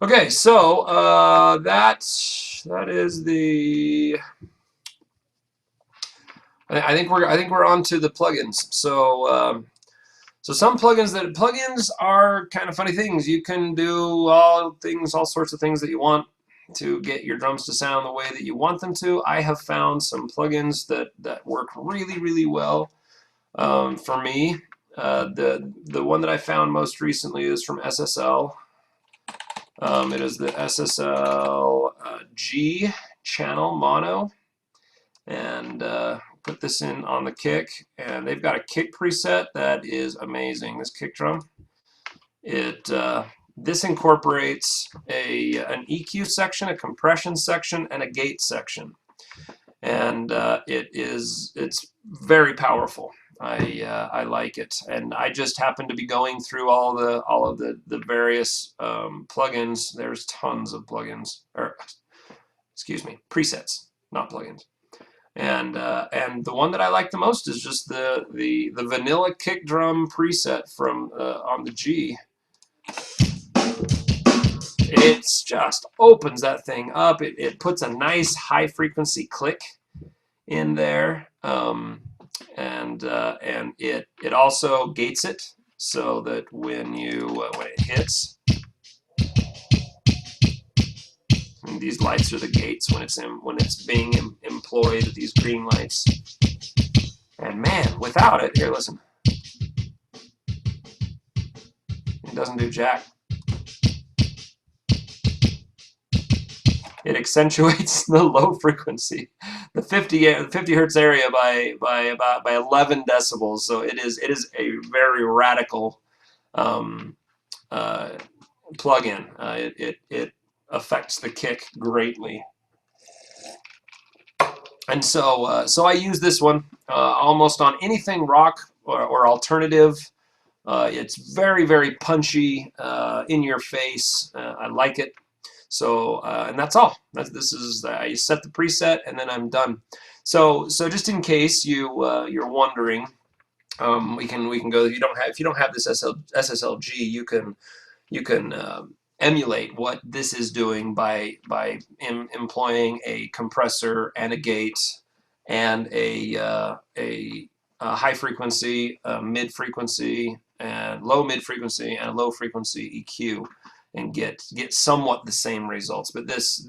Okay, so that is the. I think we're on to the plugins. So so some plugins are kind of funny things. You can do all sorts of things that you want to get your drums to sound the way that you want them to. I have found some plugins that work really well for me. The one that I found most recently is from SSL. It is the SSL G channel mono, and put this in on the kick, and they've got a kick preset that is amazing. This kick drum, this incorporates an EQ section, a compression section, and a gate section, and it's very powerful. I like it, and I just happen to be going through all of the various plugins. There's tons of plugins, or excuse me, presets, not plugins. And the one that I like the most is just the vanilla kick drum preset from on the G. It's just opens that thing up. It puts a nice high frequency click in there. And it also gates it so that when it hits, and these lights are the gates when it's being employed, these green lights. And man, without it, here, listen, it doesn't do jack. It accentuates the low frequency, the 50 hertz area by 11 decibels. So it is a very radical plug-in. It affects the kick greatly. And so I use this one almost on anything rock or alternative. It's very punchy, in your face. I like it. So and that's all. This is I set the preset and then I'm done. So just in case you're wondering, we can go. If you don't have this SSLG, you can emulate what this is doing by employing a compressor and a gate and a high frequency, mid frequency, and low mid frequency, and a low frequency EQ, and get somewhat the same results. But this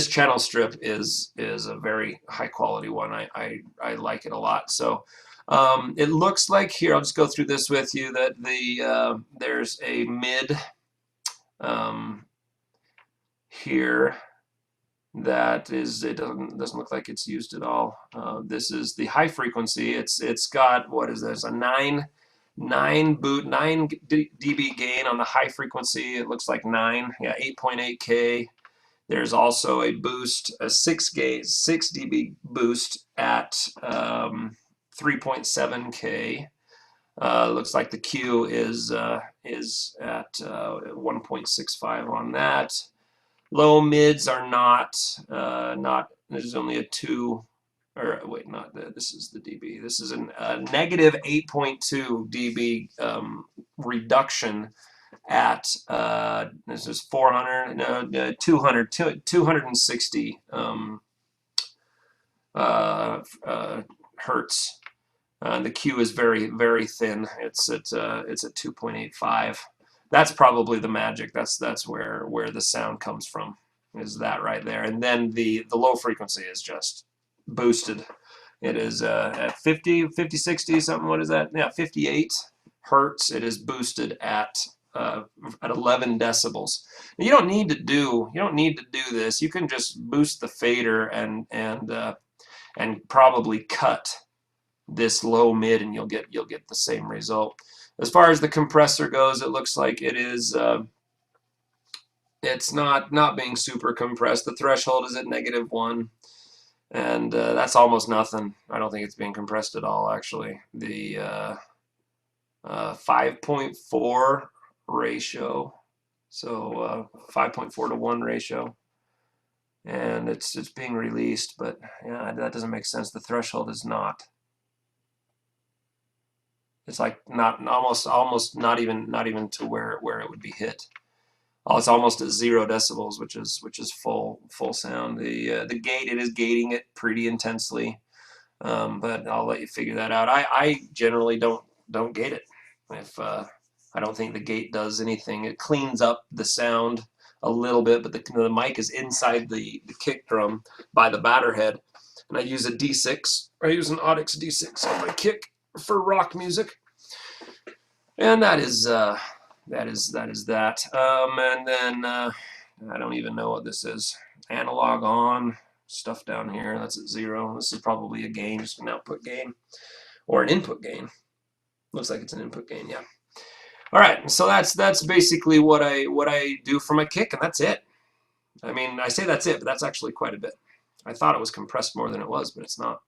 channel strip is a very high quality one. I like it a lot. So it looks like here, I'll just go through this with you, that there's a mid here that is, it doesn't look like it's used at all. This is the high frequency. It's got, what is this, a 9 dB gain on the high frequency. It looks like 8.8K. There's also a boost, a 6 dB boost at 3.7K. Looks like the Q is at 1.65 on that. Low mids are not, there's only a 2, or wait, not this is the dB. This is a negative 8.2 dB reduction at, this is 400, no, 260 hertz. The Q is very, very thin. It's at 2.85. That's probably the magic. That's where the sound comes from, is that right there. And then the low frequency is just boosted. It is at 50, 60 something. What is that? Yeah, 58 hertz. It is boosted at 11 decibels. You don't need to do this. You can just boost the fader and probably cut this low mid, and you'll get the same result. As far as the compressor goes, it looks like it is it's not being super compressed. The threshold is at -1, and that's almost nothing. I don't think it's being compressed at all, actually. The 5.4 ratio, so 5.4 to 1 ratio, and it's being released, but yeah, that doesn't make sense. The threshold is not. It's like almost not even to where it would be hit. Oh, it's almost at 0 decibels, which is full sound. The gate, it is gating it pretty intensely, but I'll let you figure that out. I generally don't gate it. If I don't think the gate does anything. It cleans up the sound a little bit, but the mic is inside the kick drum by the batter head, and I use a D6. I use an Audix D6 on my kick for rock music, and that is that. And then I don't even know what this is. Analog on, stuff down here. That's at 0. This is probably a gain, just an output gain, or an input gain. Looks like it's an input gain, yeah. All right, so that's basically what I do for my kick, and that's it. I mean, I say that's it, but that's actually quite a bit. I thought it was compressed more than it was, but it's not.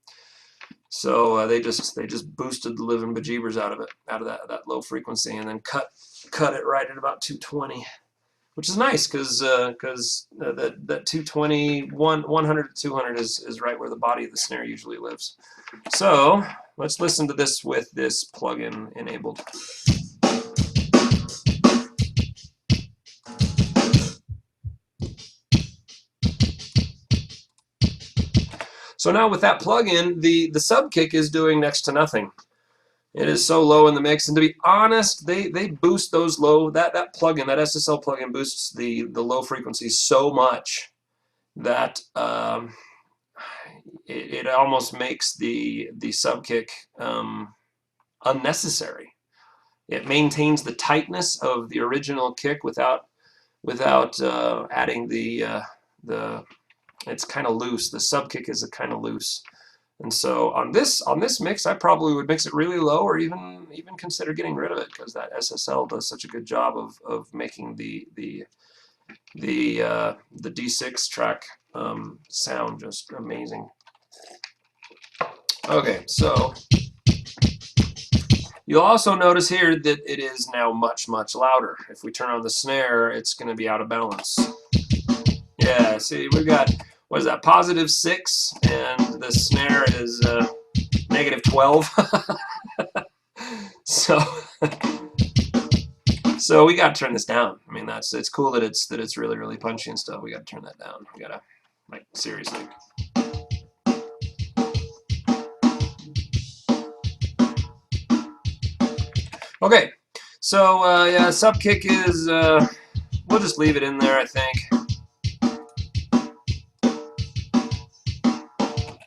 So they just boosted the living bejeebers out of that low frequency, and then cut it right at about 220, which is nice because that 220, 100 to 200 is right where the body of the snare usually lives. So let's listen to this with this plugin enabled. So now with that plugin, the sub kick is doing next to nothing. It is so low in the mix, and to be honest, they boost those low. That plugin, that SSL plugin, boosts the low frequencies so much that it almost makes the sub kick unnecessary. It maintains the tightness of the original kick without adding the. It's kind of loose. The sub kick is kind of loose, and so on this mix, I probably would mix it really low, or even consider getting rid of it, because that SSL does such a good job of making the D6 track sound just amazing. Okay, so you'll also notice here that it is now much louder. If we turn on the snare, it's going to be out of balance. Yeah, see, we've got, what is that, +6, and the snare is -12. So we got to turn this down. I mean, it's cool that it's really punchy and stuff. We got to turn that down. We got to, like, seriously. Okay, so yeah, sub kick is we'll just leave it in there, I think.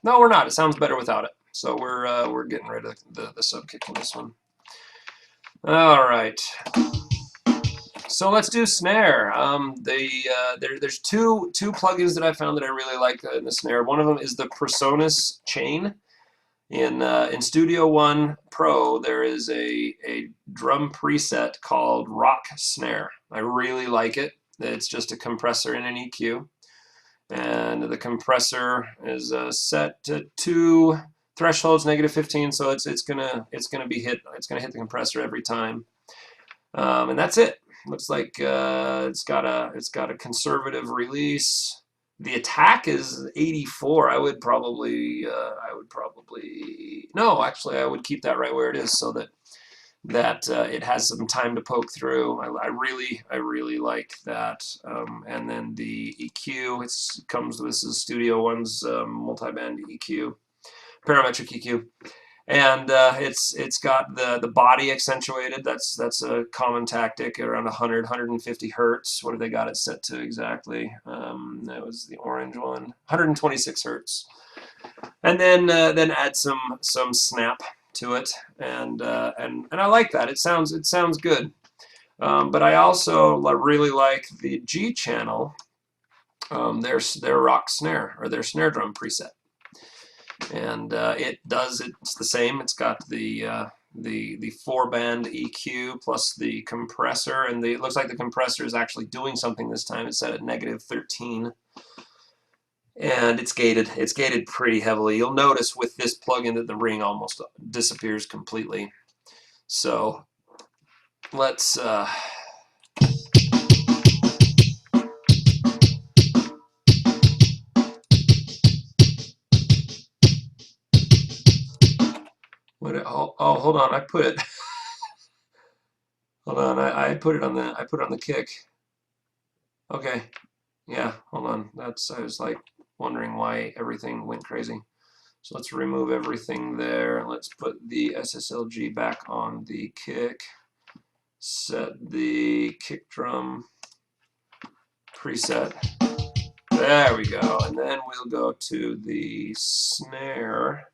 No, we're not. It sounds better without it. So we're getting rid of the sub kick in this one. All right. So let's do snare. There's two plugins that I found that I really like in the snare. One of them is the Presonus Chain. In Studio One Pro, there is a drum preset called Rock Snare. I really like it. It's just a compressor and an EQ. And the compressor is set to 2 thresholds, -15, so it's gonna hit the compressor every time, and that's it. Looks like it's got a conservative release. The attack is 84. I would probably no, actually I would keep that right where it is so that it has some time to poke through. I really like that. And then the EQ, this is Studio One's multi-band EQ, parametric EQ. And it's got the body accentuated. That's a common tactic around 150 hertz. What have they got it set to exactly? That was the orange one, 126 hertz. And then add some snap to it, and I like that. It sounds good. But I also really like the G channel, their rock snare or their snare drum preset. And it's the same. It's got the 4-band EQ plus the compressor, and it looks like the compressor is actually doing something this time. It's set at -13, and it's gated. It's gated pretty heavily. You'll notice with this plugin that the ring almost disappears completely. So let's hold on. I put it. Hold on. I put it on the kick. Okay. Yeah. Hold on. I was like wondering why everything went crazy. So let's remove everything there. Let's put the SSLG back on the kick. Set the kick drum preset. There we go. And then we'll go to the snare,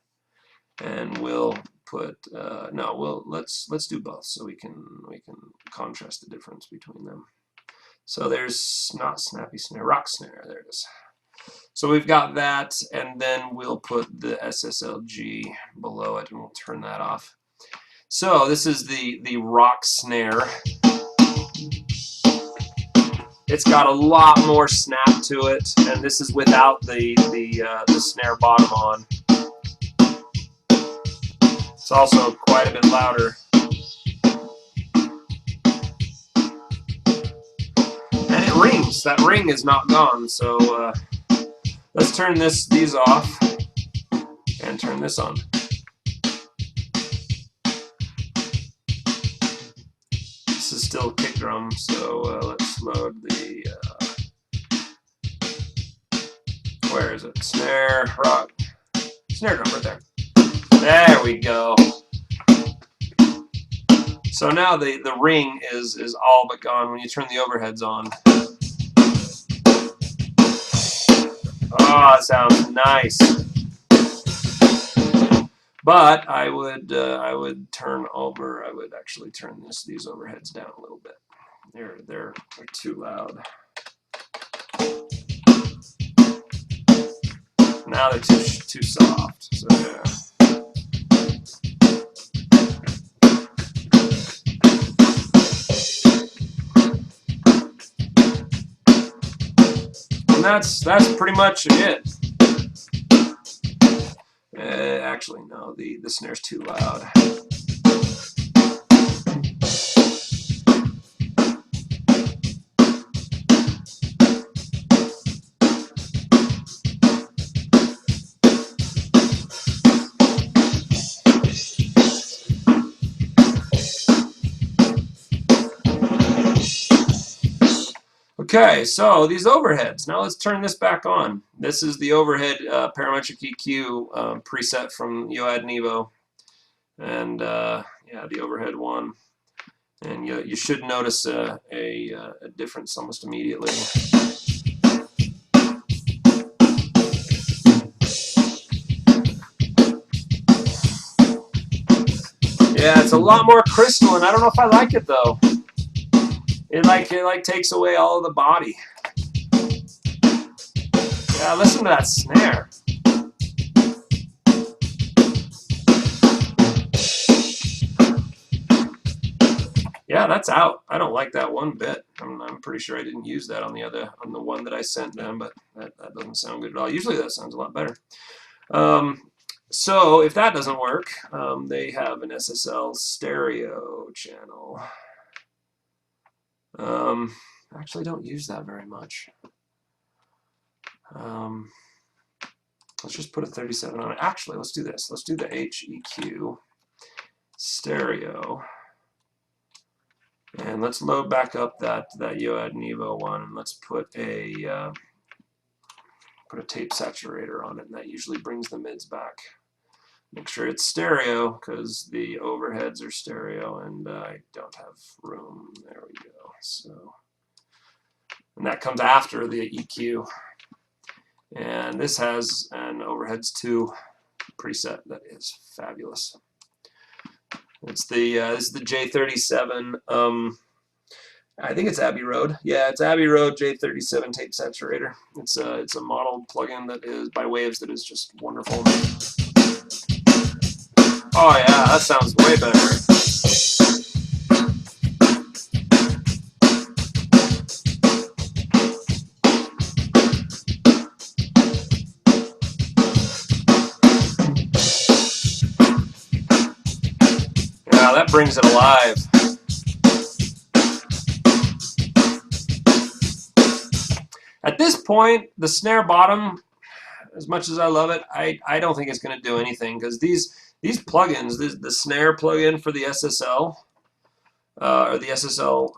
and we'll put let's do both so we can contrast the difference between them. So there's not snappy snare, rock snare. There it is. So we've got that, and then we'll put the SSLG below it, and we'll turn that off. So this is the rock snare. It's got a lot more snap to it, and this is without the snare bottom on. It's also quite a bit louder. And it rings. That ring is not gone, so let's turn these off and turn this on. This is still kick drum, so let's load the where is it? Snare, rock, snare drum right there. There we go. So now the ring is all but gone when you turn the overheads on. Oh, it sounds nice. But I would actually turn these overheads down a little bit. They're too loud. Now they're too soft. So yeah. And that's pretty much it. Actually, no, the snare's too loud. Okay, so these overheads. Now let's turn this back on. This is the overhead parametric EQ preset from Yoad Nevo, and yeah, the overhead one. And you should notice a difference almost immediately. Yeah, it's a lot more crystalline. I don't know if I like it though. It like takes away all of the body. Yeah, listen to that snare. Yeah, that's out. I don't like that one bit. I'm pretty sure I didn't use that on the one that I sent them, but that doesn't sound good at all. Usually that sounds a lot better. So if that doesn't work, they have an SSL stereo channel. Actually don't use that very much. Let's just put a 37 on it. Actually, let's do this. Let's do the HEQ stereo. And let's load back up that Yoad Nevo one, and let's put a tape saturator on it, and that usually brings the mids back. Make sure it's stereo because the overheads are stereo, and I don't have room. There we go. So, and that comes after the EQ. And this has an overheads 2 preset that is fabulous. It's the this is the J37. I think it's Abbey Road. Yeah, it's Abbey Road J37 tape saturator. It's a model plugin that is by Waves that is just wonderful. Oh yeah, that sounds way better. Yeah, that brings it alive. At this point, the snare bottom, as much as I love it, I don't think it's going to do anything because these plugins, the snare plugin for the SSL, or the SSL,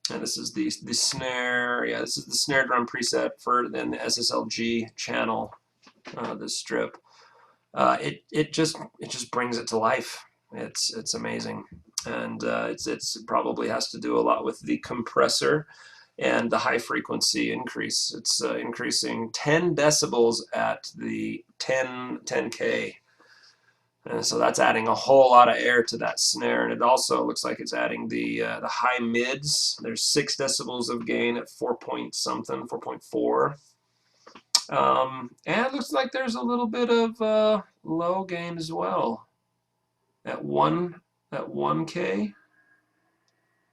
and this is the snare, yeah, this is the snare drum preset for then the SSLG channel, the strip. It just brings it to life. It's amazing, and it probably has to do a lot with the compressor and the high frequency increase. It's increasing 10 decibels at the 10K. And so that's adding a whole lot of air to that snare, and it also looks like it's adding the high mids. There's 6 decibels of gain at 4 point something, 4.4. And it looks like there's a little bit of low gain as well at 1K,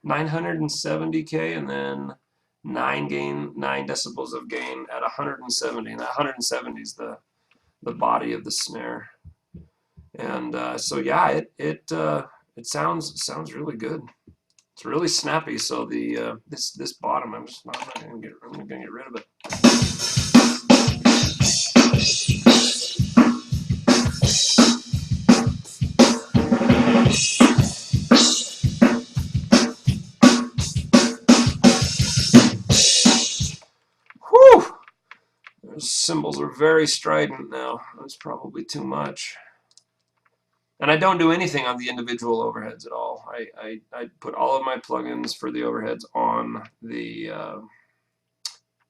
970K, and then 9 decibels of gain at 170. And that 170 is the body of the snare. And so yeah, it sounds really good. It's really snappy. So the this bottom, I'm gonna get rid of it. Whew! Those cymbals are very strident now. That's probably too much. And I don't do anything on the individual overheads at all. I put all of my plugins for the overheads on the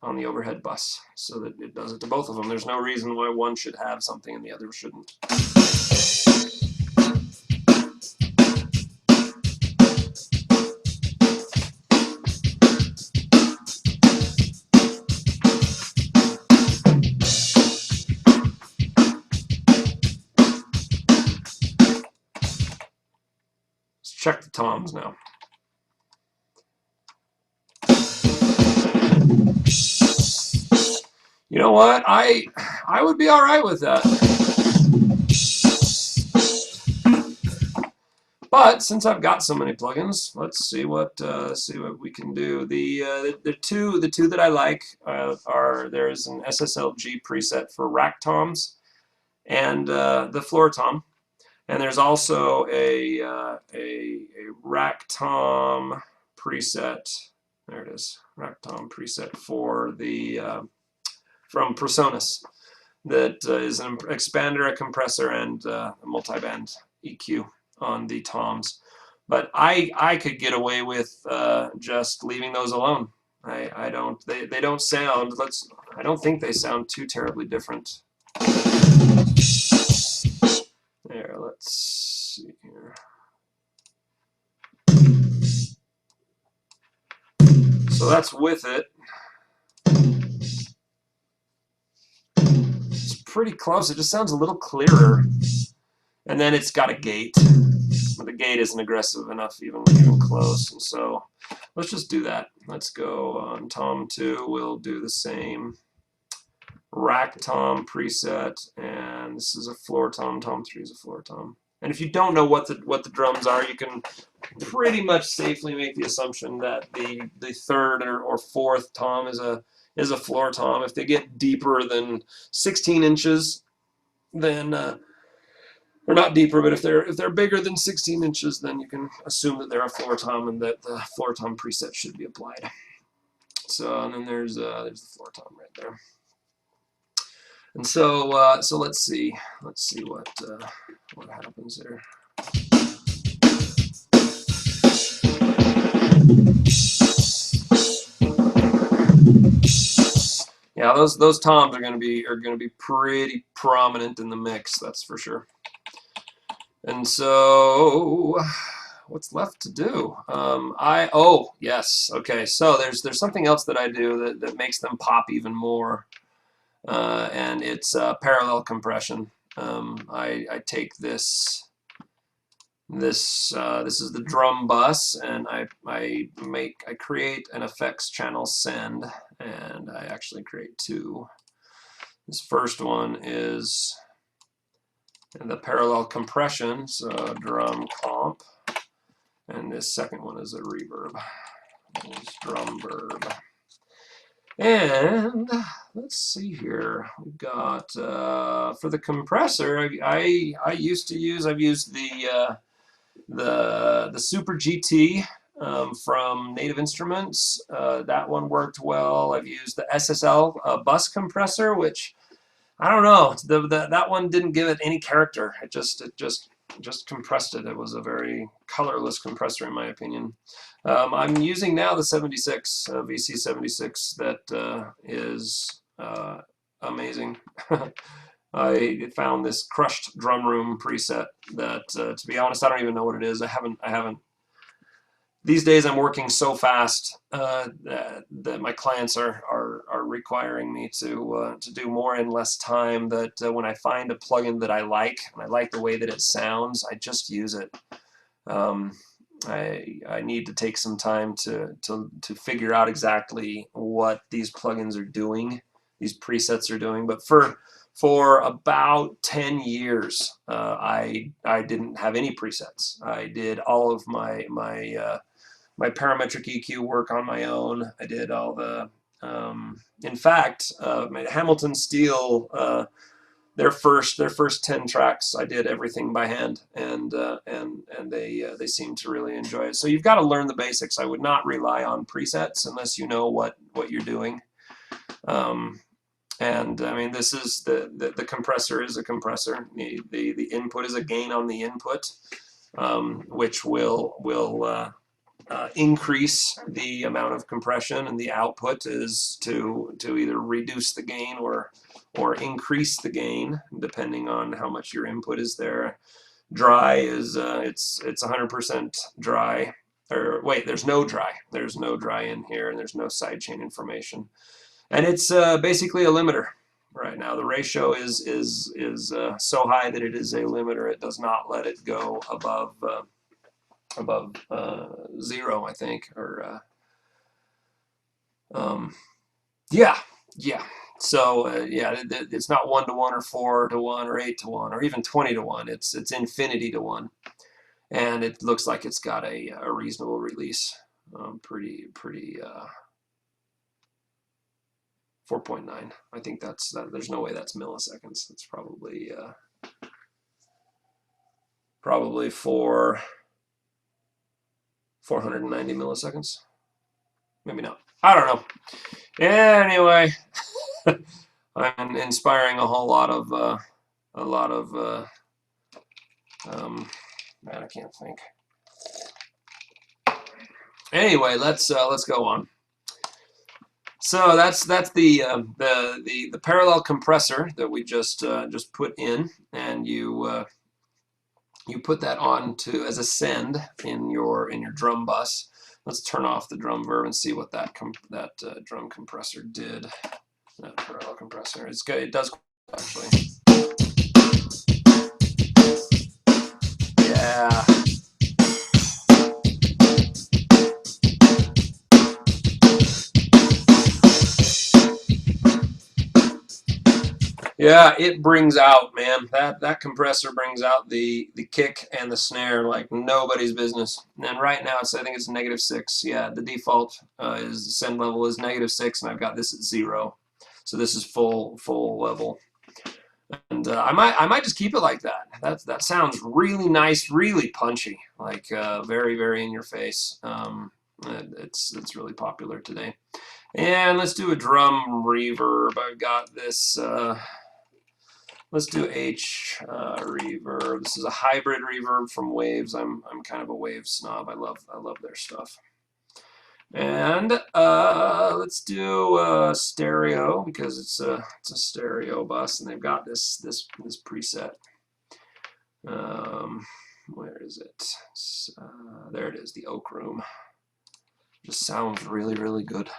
overhead bus, so that it does it to both of them. There's no reason why one should have something and the other shouldn't. Check the toms now. You know what? I would be all right with that. But since I've got so many plugins, let's see what we can do. The two that I like are there's an SSLG preset for rack toms and the floor tom. And there's also a rack tom preset. There it is, rack tom preset for the from PreSonus. That is an expander, a compressor, and a multiband EQ on the toms. But I could get away with just leaving those alone. I don't. They don't sound. I don't think they sound too terribly different. There, let's see here. So that's with it. It's pretty close. It just sounds a little clearer. And then it's got a gate. But the gate isn't aggressive enough even close. And so let's just do that. Let's go on tom 2. We'll do the same rack tom preset, and this is a floor tom. Tom 3 is a floor tom. And if you don't know what the drums are, you can pretty much safely make the assumption that the third or fourth tom is a floor tom. If they get deeper than 16 inches, then or not deeper, but if they're bigger than 16 inches, then you can assume that they're a floor tom and that the floor tom preset should be applied. So, and then there's the floor tom right there. And so so let's see what happens there. Yeah, those toms are going to be pretty prominent in the mix, that's for sure. And so, what's left to do? Oh yes, okay. So there's something else that I do that makes them pop even more, and it's parallel compression. I take this is the drum bus, and I create an effects channel send, and I actually create two. This first one is the parallel compression, so drum comp, and this second one is a reverb. It's drum verb. And let's see here. We've got for the compressor, I've used the Super GT from Native Instruments. That one worked well. I've used the SSL bus compressor, which I don't know. That one didn't give it any character. It just compressed it. It was a very colorless compressor, in my opinion. I'm using now the 76 VC76 that is amazing. I found this crushed drum room preset that, to be honest, I don't even know what it is. I haven't. These days I'm working so fast that my clients are requiring me to do more in less time, that when I find a plugin that I like, and I like the way that it sounds, I just use it. I need to take some time to figure out exactly what these plugins are doing, these presets are doing. But for about 10 years, I didn't have any presets. I did all of my parametric EQ work on my own. I did all the, in fact, Hamilton Steel, their first 10 tracks, I did everything by hand, and they seem to really enjoy it. So you've got to learn the basics. I would not rely on presets unless you know what you're doing. And I mean, this is the compressor is a compressor. The input is a gain on the input, which will increase the amount of compression, and the output is to either reduce the gain or increase the gain, depending on how much your input is there. Dry is it's 100% dry, or wait, there's no dry in here, and there's no sidechain information, and it's basically a limiter. Right now the ratio is so high that it is a limiter. It does not let it go above 0, I think, or yeah. So yeah, it's not 1 to 1 or 4 to 1 or 8 to 1 or even 20 to 1. It's infinity to 1, and it looks like it's got a reasonable release. Pretty 4.9. I think that's there's no way that's milliseconds. It's probably 490 milliseconds. Maybe not. I don't know. Anyway, I'm inspiring a whole lot of man, I can't think. Anyway, let's go on. So that's the parallel compressor that we just put in, and you put that on as a send in your drum bus. Let's turn off the drum verb and see what that drum compressor did. That parallel compressor. It's good. It does actually. Yeah. Yeah, it brings out, man. That compressor brings out the kick and the snare like nobody's business. And right now, I think it's -6. Yeah, the default is send level is -6, and I've got this at 0. So this is full level. And I might just keep it like that. That sounds really nice, really punchy, like very in your face. It's really popular today. And let's do a drum reverb. I've got this. Let's do H reverb. This is a hybrid reverb from Waves. I'm kind of a Waves snob. I love their stuff. And let's do stereo, because it's a stereo bus, and they've got this preset. Where is it? There it is, the Oak Room. Just sounds really good.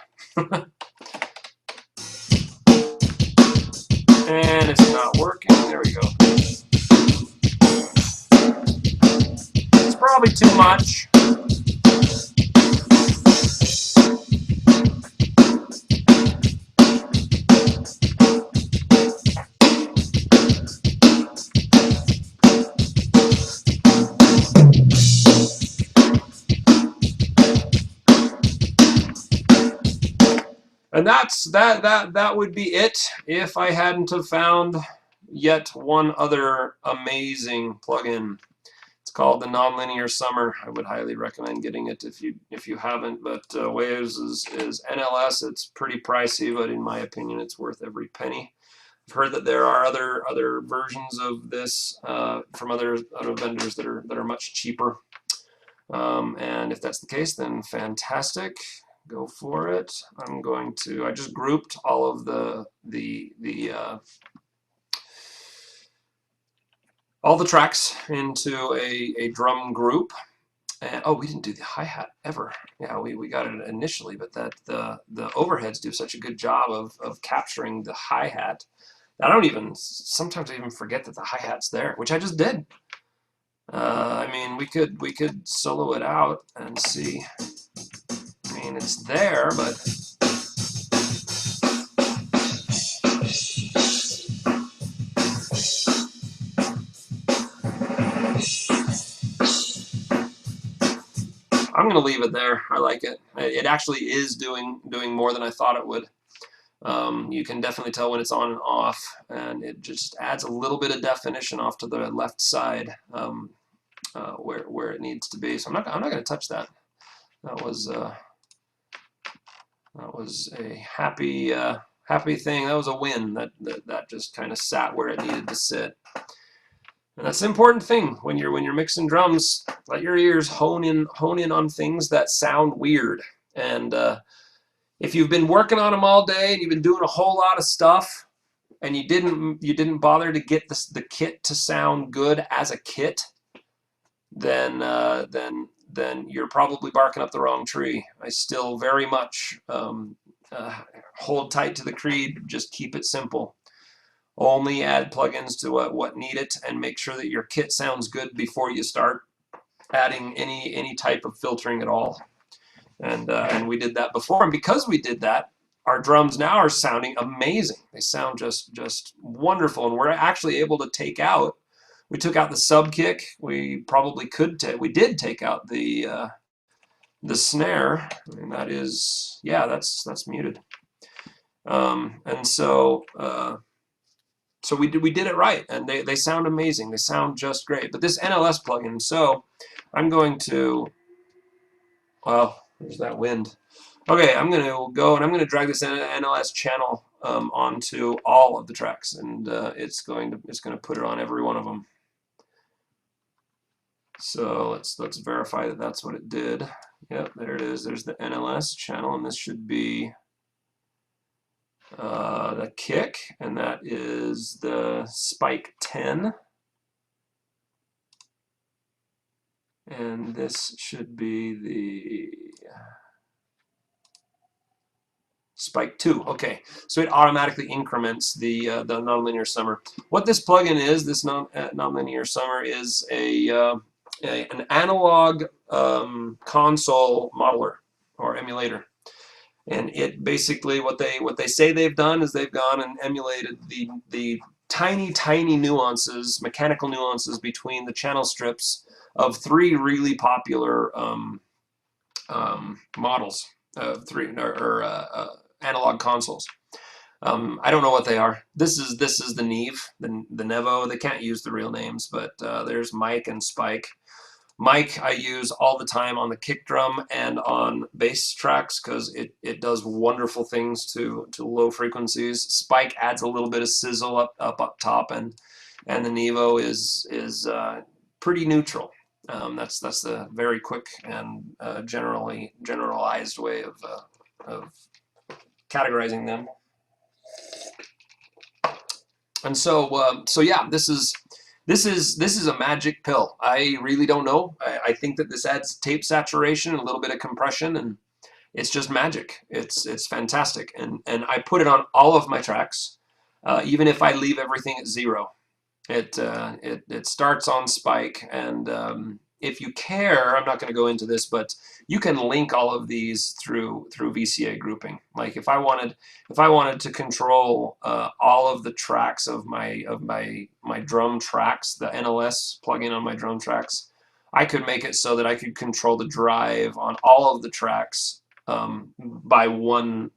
And it's not working. There we go. It's probably too much. And that would be it if I hadn't have found yet one other amazing plugin. It's called the Nonlinear Summer. I would highly recommend getting it if you haven't. But Waves is NLS. It's pretty pricey, but in my opinion, it's worth every penny. I've heard that there are other versions of this from other vendors that are much cheaper. And if that's the case, then fantastic. Go for it. I just grouped all of all the tracks into a drum group. And oh, we didn't do the hi-hat ever. Yeah, we got it initially, but the overheads do such a good job of capturing the hi-hat. Sometimes I even forget that the hi-hat's there, which I just did. I mean, we could solo it out and see. I mean, it's there, but I'm going to leave it there. I like it. It actually is doing more than I thought it would. You can definitely tell when it's on and off, and it just adds a little bit of definition off to the left side where it needs to be. So I'm not going to touch that. That was a happy thing. That was a win. That just kind of sat where it needed to sit. And that's the important thing when you're mixing drums. Let your ears hone in on things that sound weird. And if you've been working on them all day and you've been doing a whole lot of stuff, and you didn't bother to get the kit to sound good as a kit, then you're probably barking up the wrong tree. I still very much hold tight to the creed. Just keep it simple. Only add plugins to what need it, and make sure that your kit sounds good before you start adding any type of filtering at all. And we did that before, and because we did that, our drums now are sounding amazing. They sound just wonderful, and we're actually able to take out. We took out the sub kick. We probably could. We did take out the snare, and that is, yeah, that's muted. And so we did it right, and they sound amazing. They sound just great. But this NLS plugin, so I'm going to, well, there's that wind. Okay, I'm going to go and I'm going to drag this NLS channel onto all of the tracks, and it's going to put it on every one of them. So let's verify that that's what it did. Yep, there it is. There's the NLS channel, and this should be the kick, and that is the Spike 10. And this should be the Spike 2. Okay, so it automatically increments the Nonlinear Summer. What this plugin is, this Nonlinear Summer, is an analog console modeler or emulator. And it basically, what they say they've done is they've gone and emulated the tiny nuances, mechanical nuances between the channel strips of three really popular models, analog consoles. I don't know what they are. This is the Neve, the Nevo. They can't use the real names, but there's Mike and Spike. Mike I use all the time on the kick drum and on bass tracks because it does wonderful things to low frequencies. Spike adds a little bit of sizzle up top, and the Nevo is pretty neutral. That's the very quick and generalized way of categorizing them. And so yeah, this is a magic pill. I really don't know. I think that this adds tape saturation, a little bit of compression, and it's just magic. It's fantastic. And I put it on all of my tracks, even if I leave everything at 0. It starts on Spike, and if you care, I'm not going to go into this, but you can link all of these through VCA grouping. Like if I wanted to control all of the tracks of my drum tracks, the NLS plugin on my drum tracks, I could make it so that I could control the drive on all of the tracks by one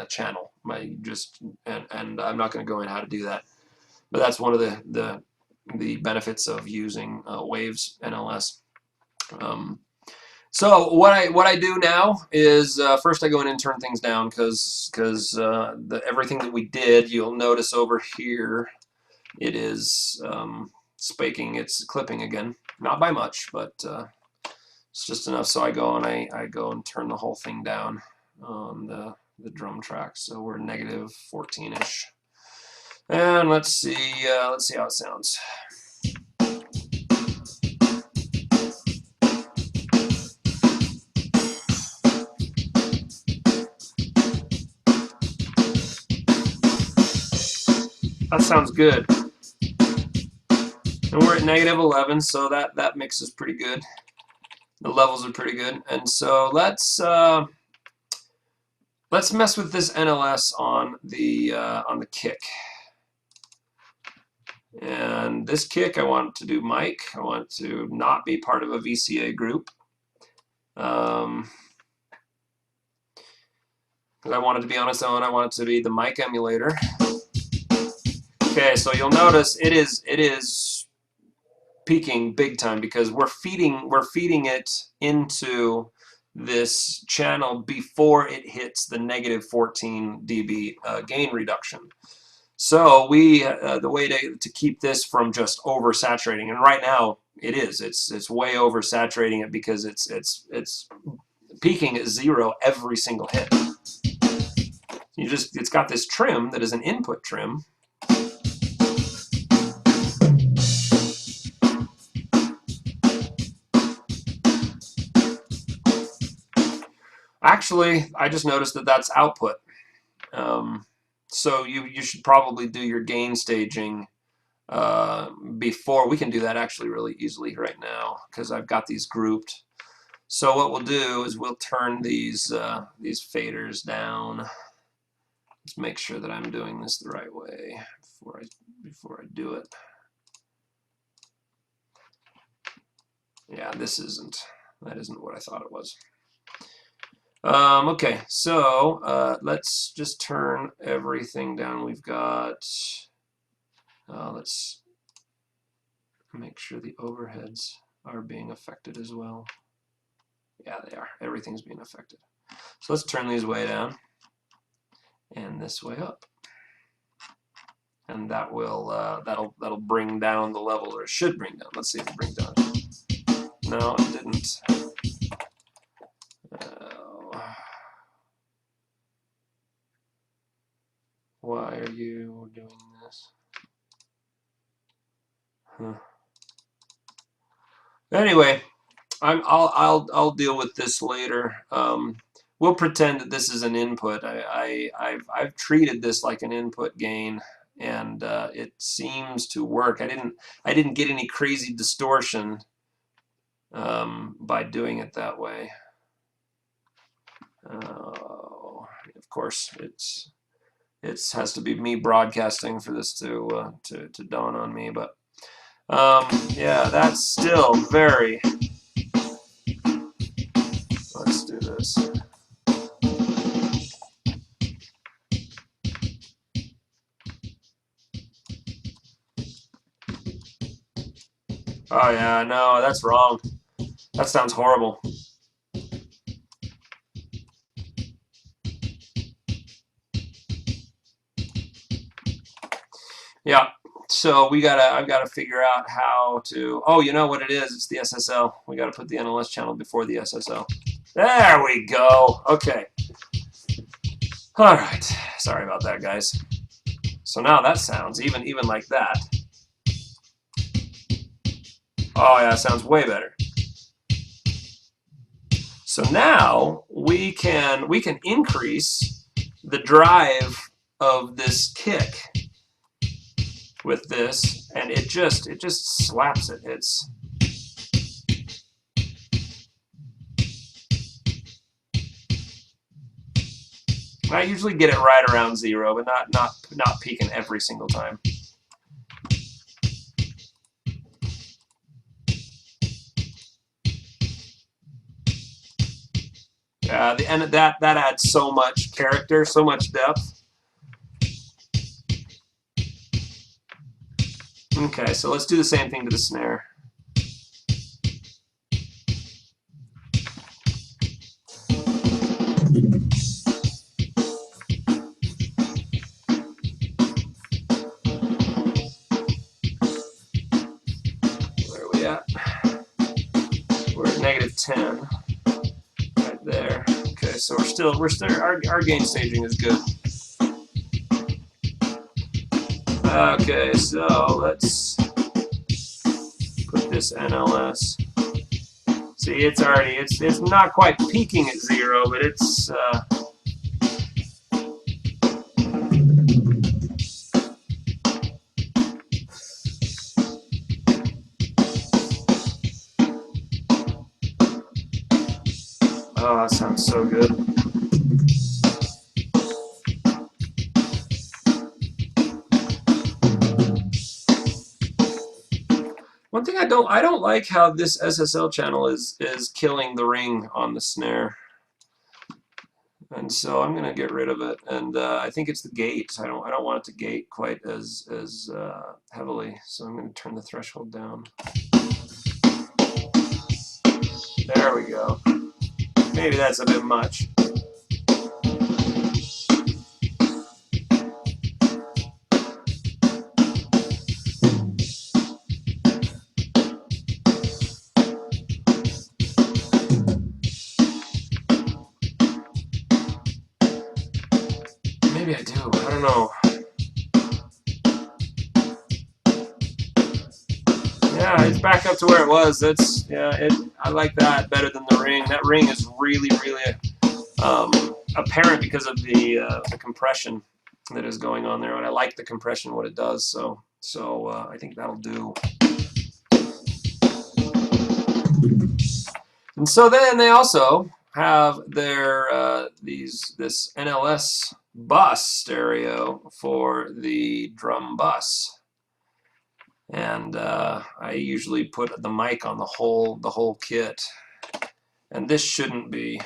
channel. And I'm not going to go into how to do that. But that's one of the benefits of using Waves NLS. So what I do now is first I go in and turn things down because everything that we did, you'll notice over here, it is spaking, it's clipping again, not by much, but it's just enough. So I go and turn the whole thing down on the drum track. So we're negative 14-ish. And let's see how it sounds. That sounds good. And we're at negative 11, so that mix is pretty good. The levels are pretty good. And so let's mess with this NLS on the kick. And this kick, I want to do Mike. I want to not be part of a VCA group. I want it to be on its own. I want it to be the Mike emulator. Okay, so you'll notice it is peaking big time because we're feeding it into this channel before it hits the negative 14 dB gain reduction. So the way to keep this from just oversaturating, and right now it's way oversaturating it because it's peaking at 0 every single hit. It's got this trim that is an input trim. Actually, I just noticed that that's output. So you should probably do your gain staging before. We can do that actually really easily right now because I've got these grouped. So what we'll do is we'll turn these faders down. Let's make sure that I'm doing this the right way before I do it. Yeah, that isn't what I thought it was. Okay, so let's just turn everything down. We've got, let's make sure the overheads are being affected as well. Yeah, they are. Everything's being affected. So let's turn these way down and this way up. And that will that'll bring down the level, or it should bring down. Let's see if it brings down. No, it didn't. Why are you doing this? Huh. Anyway, I'll deal with this later. We'll pretend that this is an input. I've treated this like an input gain, and it seems to work. I didn't get any crazy distortion by doing it that way. Of course, It has to be me broadcasting for this to dawn on me. But yeah, that's still very. Let's do this. Oh yeah, no, that's wrong. That sounds horrible. Yeah. So I've gotta figure out how to. Oh, you know what it is? It's the SSL. We gotta put the NLS channel before the SSL. There we go. Okay. All right. Sorry about that, guys. So now that sounds even like that. Oh yeah, it sounds way better. So now we can increase the drive of this kick with this, and it just slaps it. It's I usually get it right around 0, but not peaking every single time. And that adds so much character, so much depth. Okay, so let's do the same thing to the snare. Where are we at? We're at -10 right there. Okay, so we're still our gain staging is good. Okay, so let's put this NLS. See, it's not quite peaking at 0, but it's oh, that sounds so good. One thing I don't like how this SSL channel is killing the ring on the snare, and so I'm gonna get rid of it. And I think it's the gate. I don't want it to gate quite as heavily, so I'm gonna turn the threshold down. There we go. Maybe that's a bit much. Maybe I do. I don't know. Yeah, it's back up to where it was. That's I like that better than the ring. That ring is really apparent because of the compression that is going on there, and I like the compression what it does. So I think that'll do. And so then they also have their this NLS bus stereo for the drum bus. And I usually put the mic on the whole kit, and this shouldn't be.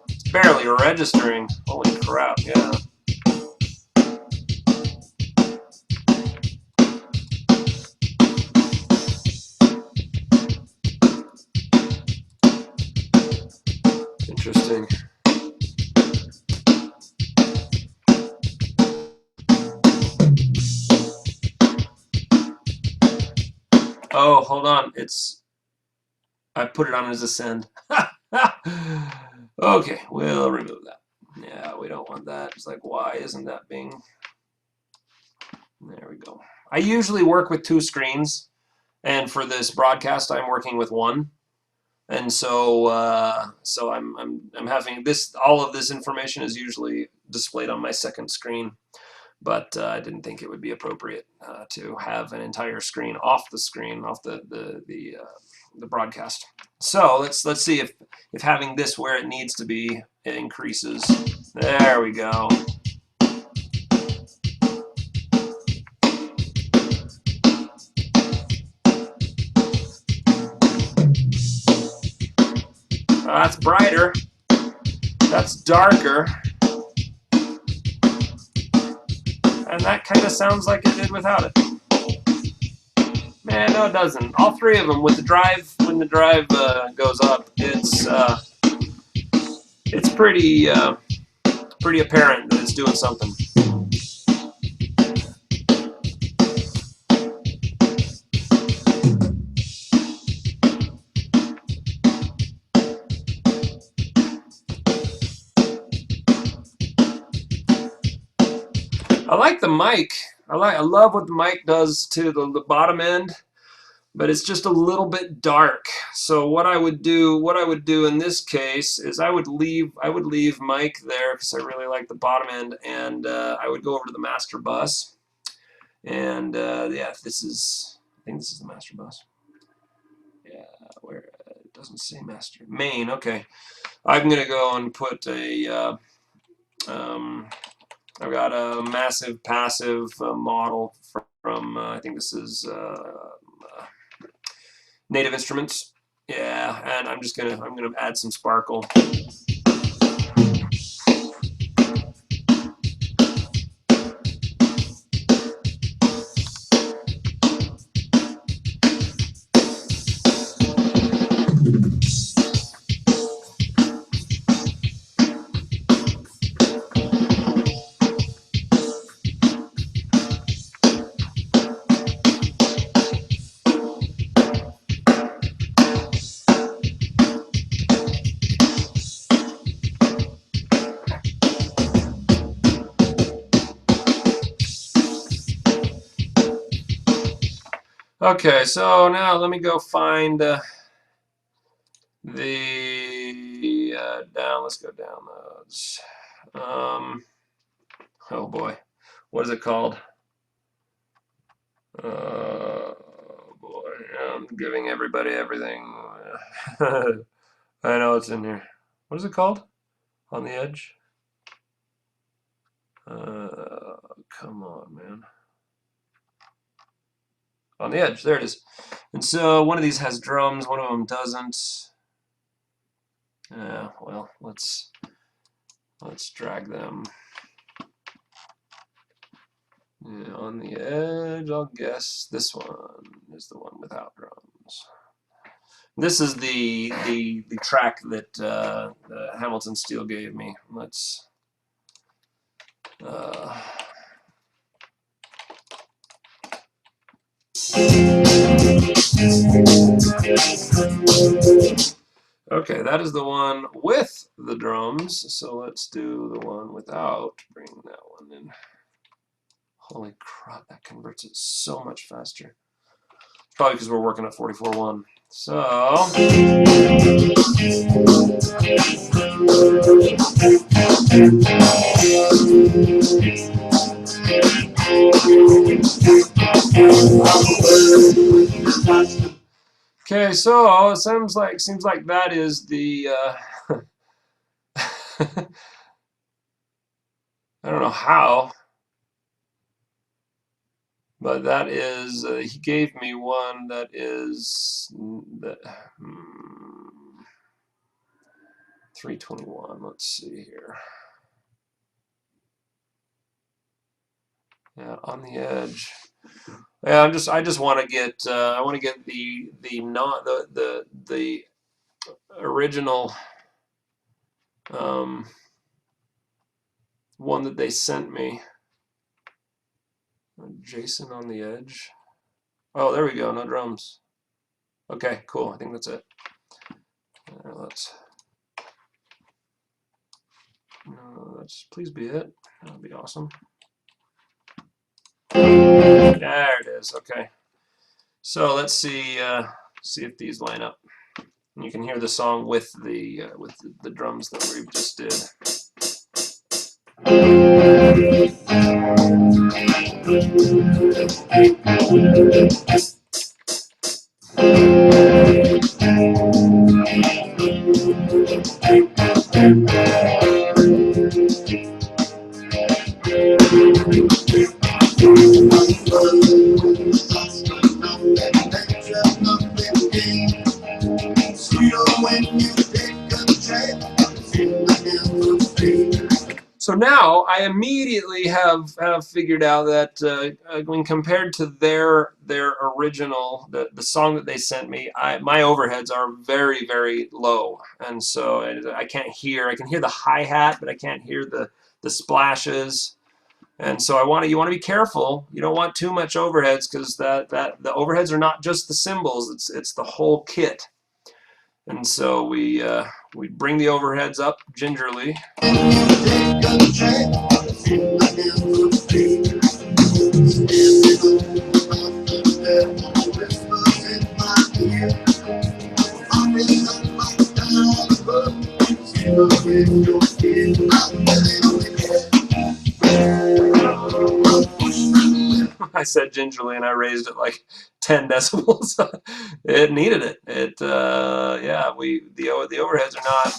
It's barely registering. Holy crap! Yeah. Interesting. Oh, hold on. I put it on as a send. Okay, we'll remove that. Yeah, we don't want that. It's like, why isn't that being... There we go. I usually work with 2 screens, and for this broadcast, I'm working with 1. And so, so I'm having this. All of this information is usually displayed on my second screen. but I didn't think it would be appropriate to have an entire screen off the broadcast. So let's see if having this where it needs to be, it increases. There we go. That's brighter. That's darker. And that kind of sounds like it did without it. Man, no, it doesn't. All three of them with the drive. When the drive goes up, it's pretty apparent that it's doing something. I like the mic. I love what the mic does to the bottom end, but it's just a little bit dark. So what I would do in this case is I would leave mic there because I really like the bottom end, and I would go over to the master bus, and yeah, I think this is the master bus. Yeah, where it doesn't say master main. Okay, I'm gonna go and put a I've got a massive passive model from I think this is Native Instruments. Yeah, and I'm gonna add some sparkle. Okay, so now let me go find down. Let's go downloads. Oh boy, what is it called? Oh boy, I'm giving everybody everything. I know it's in here. What is it called? On the Edge? Come on, man. On the Edge, there it is. And so one of these has drums, one of them doesn't. Well, let's drag them. Yeah, on the Edge, I'll guess this one is the one without drums. This is the track that Hamilton Steel gave me. Let's okay, that is the one with the drums, so let's do the one without. Bring that one in. Holy crap, that converts it so much faster. Probably because we're working at 44.1. So okay, so it seems like that is the I don't know how, but that is he gave me one that is 321. Let's see here. Yeah, on the Edge. Yeah, I just want to get I want to get the original one that they sent me. Jason on the Edge. Oh, there we go. No drums. Okay, cool. I think that's it. Let's please be it. That'd be awesome. There it is. Okay. So let's see if these line up. And you can hear the song with the drums that we just did. So now I immediately have figured out that when compared to their original, the song that they sent me, my overheads are very, very low, and so I can't hear. I can hear the hi-hat, but I can't hear the splashes. And so you want to be careful. You don't want too much overheads, because the overheads are not just the cymbals. It's the whole kit. And so we bring the overheads up gingerly. I said gingerly, and I raised it like 10 decibels. It needed it. Yeah, the overheads are not.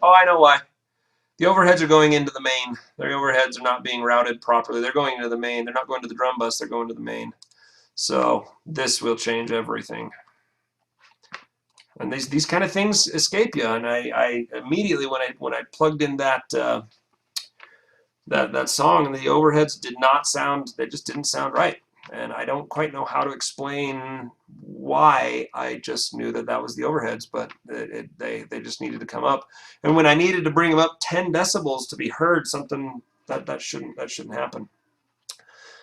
Oh, I know why. The overheads are going into the main. Their overheads are not being routed properly. They're going into the main. They're not going to the drum bus. They're going to the main. So this will change everything. And these kind of things escape you. And I immediately, when I plugged in that song, and the overheads did not sound. They just didn't sound right. And I don't quite know how to explain why. I just knew that was the overheads, but they just needed to come up. And when I needed to bring them up 10 decibels to be heard, something that shouldn't happen.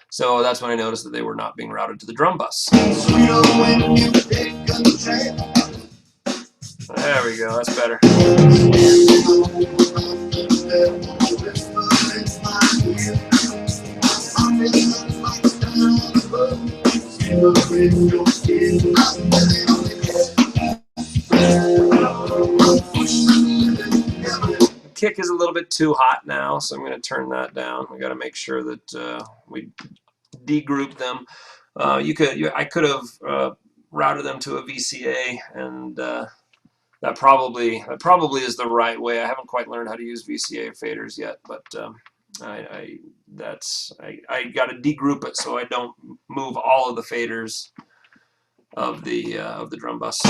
So that's when I noticed that they were not being routed to the drum bus. There we go. That's better. The kick is a little bit too hot now, so I'm going to turn that down. We got to make sure that we degroup them. I could have routed them to a VCA, and that probably is the right way. I haven't quite learned how to use VCA faders yet, but I got to degroup it so I don't move all of the faders of the drum bus.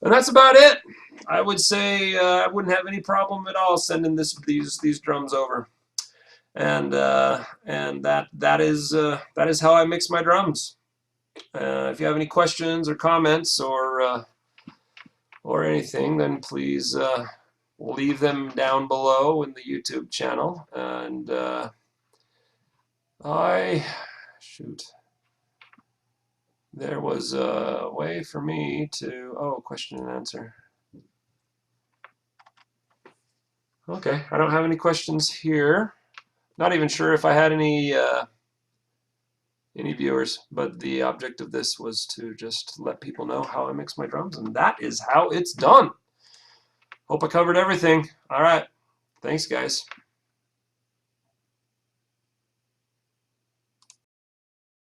And that's about it. I would say I wouldn't have any problem at all sending these drums over, and that is how I mix my drums. If you have any questions or comments or anything, then please leave them down below in the YouTube channel. And there was a way for me to question and answer. Okay, I don't have any questions here. Not even sure if I had any viewers, but the object of this was to just let people know how I mix my drums, and that is how it's done. Hope I covered everything. All right, thanks guys.